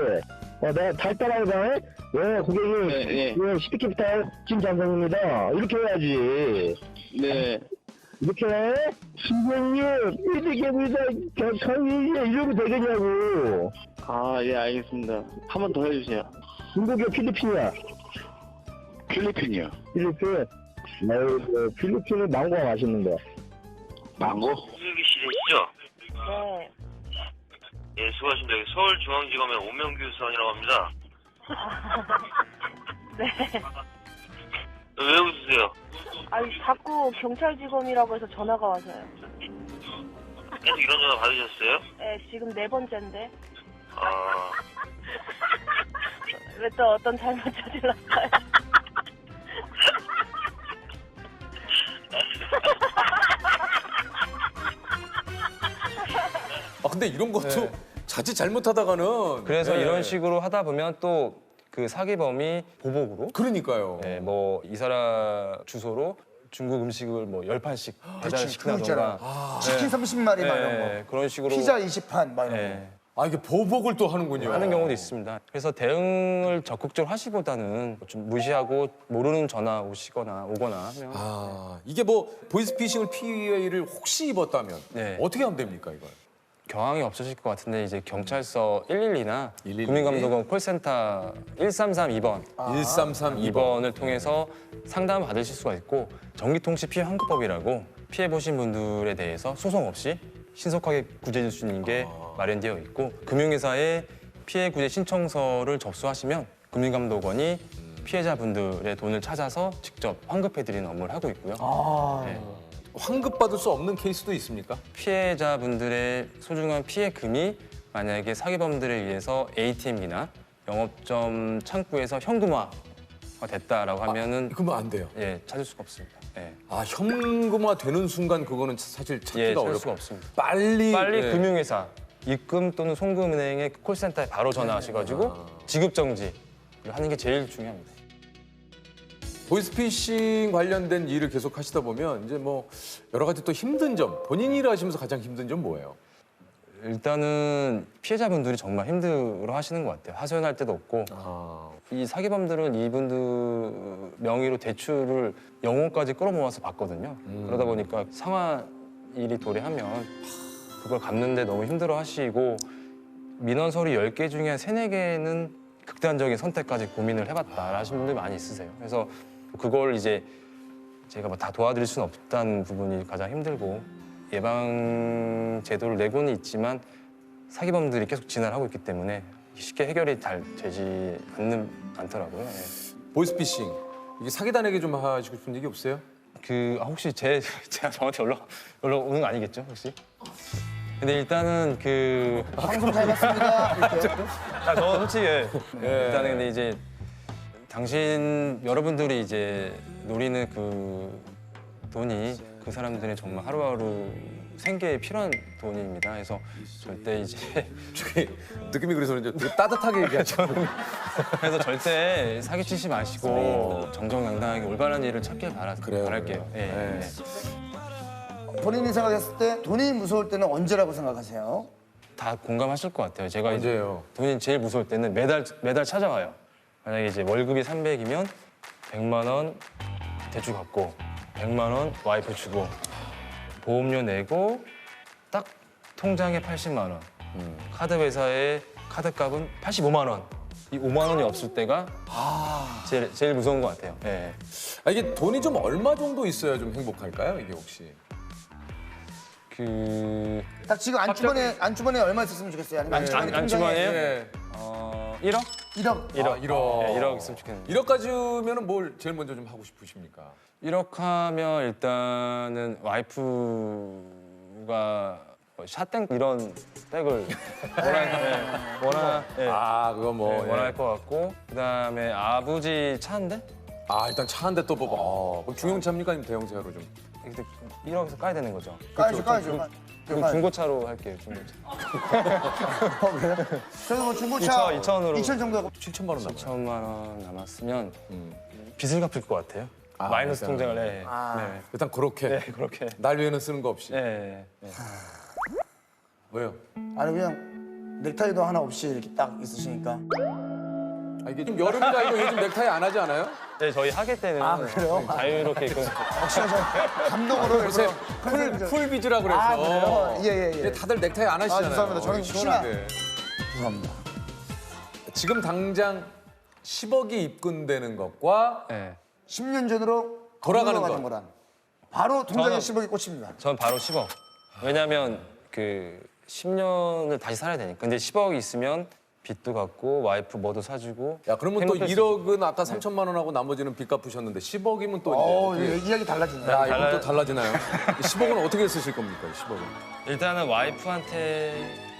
내가 달달하다, 예, 고객님. 네. 예, C캐피탈 김장성입니다. 이렇게 해야지. 네. 이렇게 해? 신경님, 이렇게 무슨 이러면 되겠냐고. 예, 알겠습니다. 한 번 더 해주세요. 중국이야, 필리핀이야? 필리핀이요. 필리핀? 필리핀은 망고가 맛있는데. 망고? 수기실이시죠? 네. 예, 수고하십니다. 여기 서울중앙지검의 오명규 수원이라고 합니다. 네. 왜 웃으세요? 아니, 자꾸 경찰 직원이라고 해서 전화가 와서요. 계속 이런 전화 받으셨어요? 네, 지금 4번째인데. 아, 왜 또 어떤 잘못 저질렀어요? 근데 이런 것도 자칫 잘못하다가는 그래서 이런 식으로 하다 보면 또 그 사기범이 보복으로 그러니까요. 네, 뭐 이사라 주소로 중국 음식을 뭐 10판씩 배달시킨다던가 치킨 30마리 막 이런 거. 그런 식으로 피자 20판 막 이런 거. 이게 보복을 또 하는군요. 하는 경우도 있습니다. 그래서 대응을 적극적으로 하시보다는 좀 무시하고 모르는 전화 오거나 하면 이게 뭐 보이스피싱을 피해를 혹시 입었다면 어떻게 하면 됩니까, 이걸? 경황이 없으실 것 같은데 이제 경찰서 112나 국민감독원 콜센터 1332번 1332번을 통해서 상담을 받으실 수가 있고 전기통신 피해 환급법이라고 피해 보신 분들에 대해서 소송 없이 신속하게 구제해 줄 수 있는 게 마련되어 있고 금융회사에 피해 구제 신청서를 접수하시면 국민감독원이 피해자분들의 돈을 찾아서 직접 환급해드리는 업무를 하고 있고요. 네. 환급받을 수 없는 케이스도 있습니까? 피해자분들의 소중한 피해금이 만약에 사기범들에 의해서 ATM이나 영업점 창구에서 현금화가 됐다라고 하면은 그러면 안 돼요. 예, 찾을 수가 없습니다. 예. 현금화 되는 순간 그거는 사실 찾기가 찾을 어렵고 수가 없습니다. 빨리 금융회사 입금 또는 송금은행의 콜센터에 바로 전화하셔가지고 지급 정지를 하는 게 제일 중요합니다. 보이스피싱 관련된 일을 계속 하시다 보면 이제 뭐 여러 가지 또 힘든 점, 본인 일을 하시면서 가장 힘든 점 뭐예요? 일단은 피해자분들이 정말 힘들어 하시는 것 같아요. 하소연할 데도 없고 이 사기범들은 이분들 명의로 대출을 영혼까지 끌어모아서 받거든요. 그러다 보니까 상환일이 도래하면 그걸 갚는데 너무 힘들어 하시고 민원 서류 10개 중에 한 3, 4개는 극단적인 선택까지 고민을 해봤다 하시는 분들이 많이 있으세요. 그래서 그걸 이제 제가 뭐 다 도와드릴 수는 없다는 부분이 가장 힘들고 예방 제도를 내고는 있지만 사기범들이 계속 진화를 하고 있기 때문에 쉽게 해결이 잘 되지 않더라고요. 네. 보이스피싱 이게 사기단에게 좀 하시고 싶은 얘기 없어요? 혹시 제가 저한테 연락 오는 거 아니겠죠 혹시? 근데 일단은 방송 잘 봤습니다. 이렇게. 저 솔직히 일단은 근데 이제 당신 여러분들이 이제 노리는 그 돈이 그 사람들의 정말 하루하루 생계에 필요한 돈입니다. 그래서 절대 이제 느낌이 그래서 그런지 되게 따뜻하게 얘기하죠. 그래서 절대 사기치지 마시고 정정당당하게 올바른 일을 찾길 바랄게요. 예. 본인이 생각했을 때 돈이 무서울 때는 언제라고 생각하세요? 다 공감하실 것 같아요. 제가 이제 언제요? 돈이 제일 무서울 때는 매달 찾아와요. 만약에 이제 월급이 300이면 100만 원 대출 갚고 100만 원 와이프 주고 보험료 내고 딱 통장에 80만 원. 카드 회사에 카드값은 85만 원. 이 5만 원이 없을 때가 제일 무서운 것 같아요. 네. 이게 돈이 좀 얼마 정도 있어야 좀 행복할까요? 이게 혹시? 딱 지금 안주머니에 얼마 있었으면 좋겠어요? 아니면 안주머니에요? 네. 1억? 1억. 1억. 네, 1억 있으면 좋겠는데. 1억 가지면은 뭘 제일 먼저 좀 하고 싶으십니까? 1억 하면 일단은 와이프가 샷땡 이런 백을 원할 것 같고 그다음에 아버지 차인데? 일단 차 한 대 또 뽑아. 그럼 중형차입니까 아니면 대형차로 좀? 1억에서 까야 되는 거죠. 까야죠. 그럼 중고차로 할게요. 중고차. 그래요? 그래서 뭐 중고차 2천으로 2천 정도 7천만 원 남아요. 7천만 원 남았으면 빚을 갚을 것 같아요. 마이너스 일단. 통장을 네. 일단 그렇게. 네, 그렇게. 날 위해는 쓰는 거 없이. 네. 왜요? 아니 그냥 넥타이도 하나 없이 이렇게 딱 있으시니까. 이게 좀 여름이라 이거 요즘 넥타이 안 하지 않아요? 네, 저희 하객 때는 그래요? 자유롭게 입고 감동으로 요새 쿨비즈라 그래서. 그래요? 예. 근데 다들 넥타이 안 하시잖아요. 죄송합니다. 저는 시원하게. 죄송합니다. 지금 당장 10억이 입금되는 것과 10년 전으로 돌아가는 가는 것. 거란 바로 통장에 10억이 꽂힙니다. 전 바로 10억. 왜냐면 10년을 다시 살아야 되니까. 근데 10억이 있으면 빚도 갚고 와이프 뭐도 사주고. 야 그러면 또 1억은 아까 3천만 원하고 나머지는 빚 갚으셨는데 10억이면 또 이제 이야기 달라지네. 이건 또 달라지나요? 10억은 어떻게 쓰실 겁니까? 10억은? 일단은 와이프한테는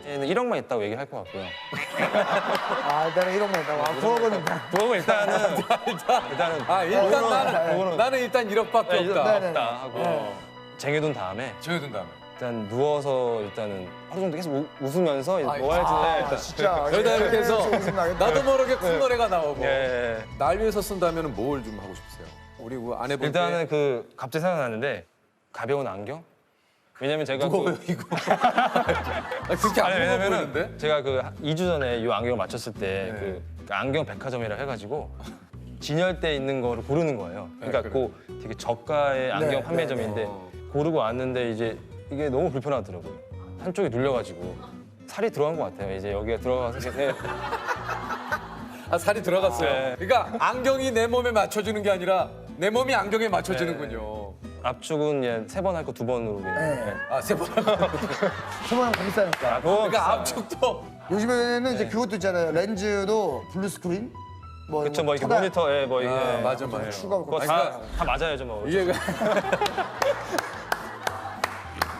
1억만 있다고 얘기할 것 같고요. 일단은 1억만 있다고. 9억은 9억은 일단은 나는 일단 1억밖에 없다 하고 쟁여둔 다음에 일단 누워서 일단은 하루 정도 계속 웃으면서 뭐 할지 진짜 여기다 이렇게 해서 나도 모르게 콧노래가 나오고 예. 날 위해서 쓴다면 뭘 좀 하고 싶으세요? 우리 아내분 일단은 갑자기 생각나는데 가벼운 안경? 왜냐면 제가 무거워요 이거 그렇게 안 무거워 보이는데? 제가 2주 전에 이 안경을 맞췄을 때 안경 백화점이라 해가지고 진열대 있는 거를 고르는 거예요. 그러니까 되게 저가의 안경 판매점인데 고르고 왔는데 이제 이게 너무 불편하더라고요. 한쪽이 눌려가지고 살이 들어간 것 같아요. 이제 여기가 들어가서 살이 들어갔어요. 그러니까 안경이 내 몸에 맞춰주는 게 아니라 내 몸이 안경에 맞춰주는군요. 압축은 3번 할 거 2번으로. 네. 3번 할 거. 3번 더 비싸니까. 그러니까 압축도. 요즘에는 이제 그것도 있잖아요. 렌즈도 블루 스크린. 그렇죠. 이렇게 모니터 이게 맞아. 그거 다 맞아야죠 뭐. 이게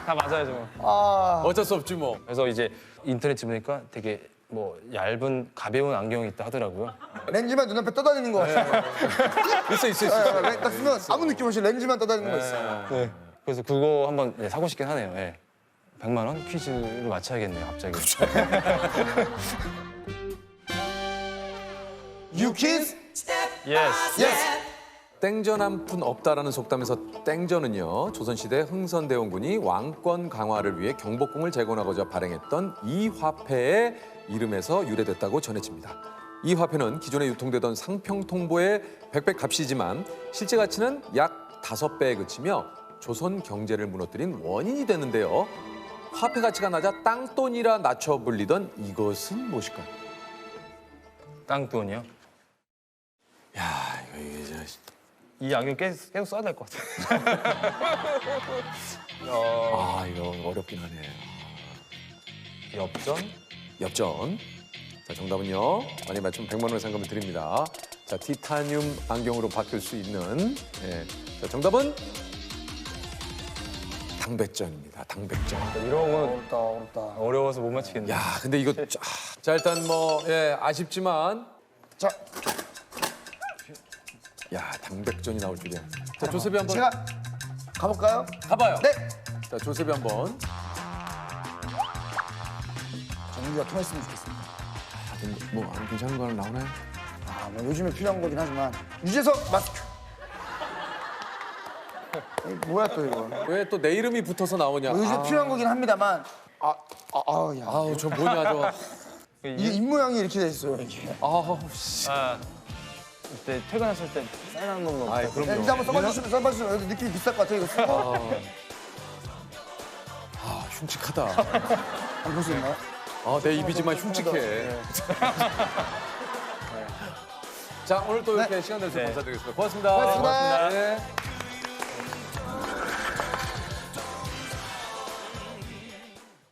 다 맞아야죠 뭐. 어쩔 수 없지 뭐. 그래서 이제 인터넷 보니까 되게 얇은 가벼운 안경이 있다 하더라고요. 렌즈만 눈앞에 떠다니는 거 같아요. 있어. 딱 쓰면 아무 느낌 없이 렌즈만 떠다니는 거 있어요. 네. 그래서 그거 한번 사고 싶긴 하네요. 100만 원 퀴즈를 맞춰야겠네요, 갑자기. 유키즈? 예스. 땡전 한 푼 없다라는 속담에서 땡전은요 조선시대 흥선대원군이 왕권 강화를 위해 경복궁을 재건하고자 발행했던 이 화폐의 이름에서 유래됐다고 전해집니다. 이 화폐는 기존에 유통되던 상평통보의 100배 값이지만 실제 가치는 약 5배에 그치며 조선 경제를 무너뜨린 원인이 되는데요. 화폐 가치가 낮아 땅돈이라 낮춰 불리던 이것은 무엇일까요? 땅돈이요? 야 이거 이 안경 계속 써야 될 것 같아요. 이거 어렵긴 하네. 엽전? 엽전. 자, 정답은요. 많이 맞추면 100만 원의 상금을 드립니다. 자, 티타늄 안경으로 바뀔 수 있는. 예. 자, 정답은 당백전입니다. 당백전. 이런 건 어렵다. 어려워서 못 맞히겠네. 야, 근데 이거 자 일단 뭐 예, 아쉽지만 자, 야, 당백전이 나올 줄이야. 자, 조셉이 한번 제가 가볼까요? 가봐요. 네. 자, 조셉이 한번. 정리가 통했으면 좋겠습니다. 뭐 안 괜찮은 거 하나 나오나요? 뭐 요즘에 필요한 거긴 하지만 유재석 마스크. 이게 뭐야 또 이거? 왜 또 내 이름이 붙어서 나오냐? 뭐 요즘 필요한 거긴 합니다만 야. 아우, 저 뭐냐, 저. 이게 입 모양이 이렇게 돼 있어요, 이게. 아우, 씨. 그때 퇴근하실 때 사인한 번만. 아이, 그럼요. 이제 한번 써봐주시면 여기 느낌이 비쌀 것 같아요, 이거 쓰고. 흉측하다. 볼 수 있나요? 내 입이지만 흉측해. 자, 오늘 또 이렇게 시간 내주셔서 감사드리겠습니다. 고맙습니다. 고맙습니다. 네.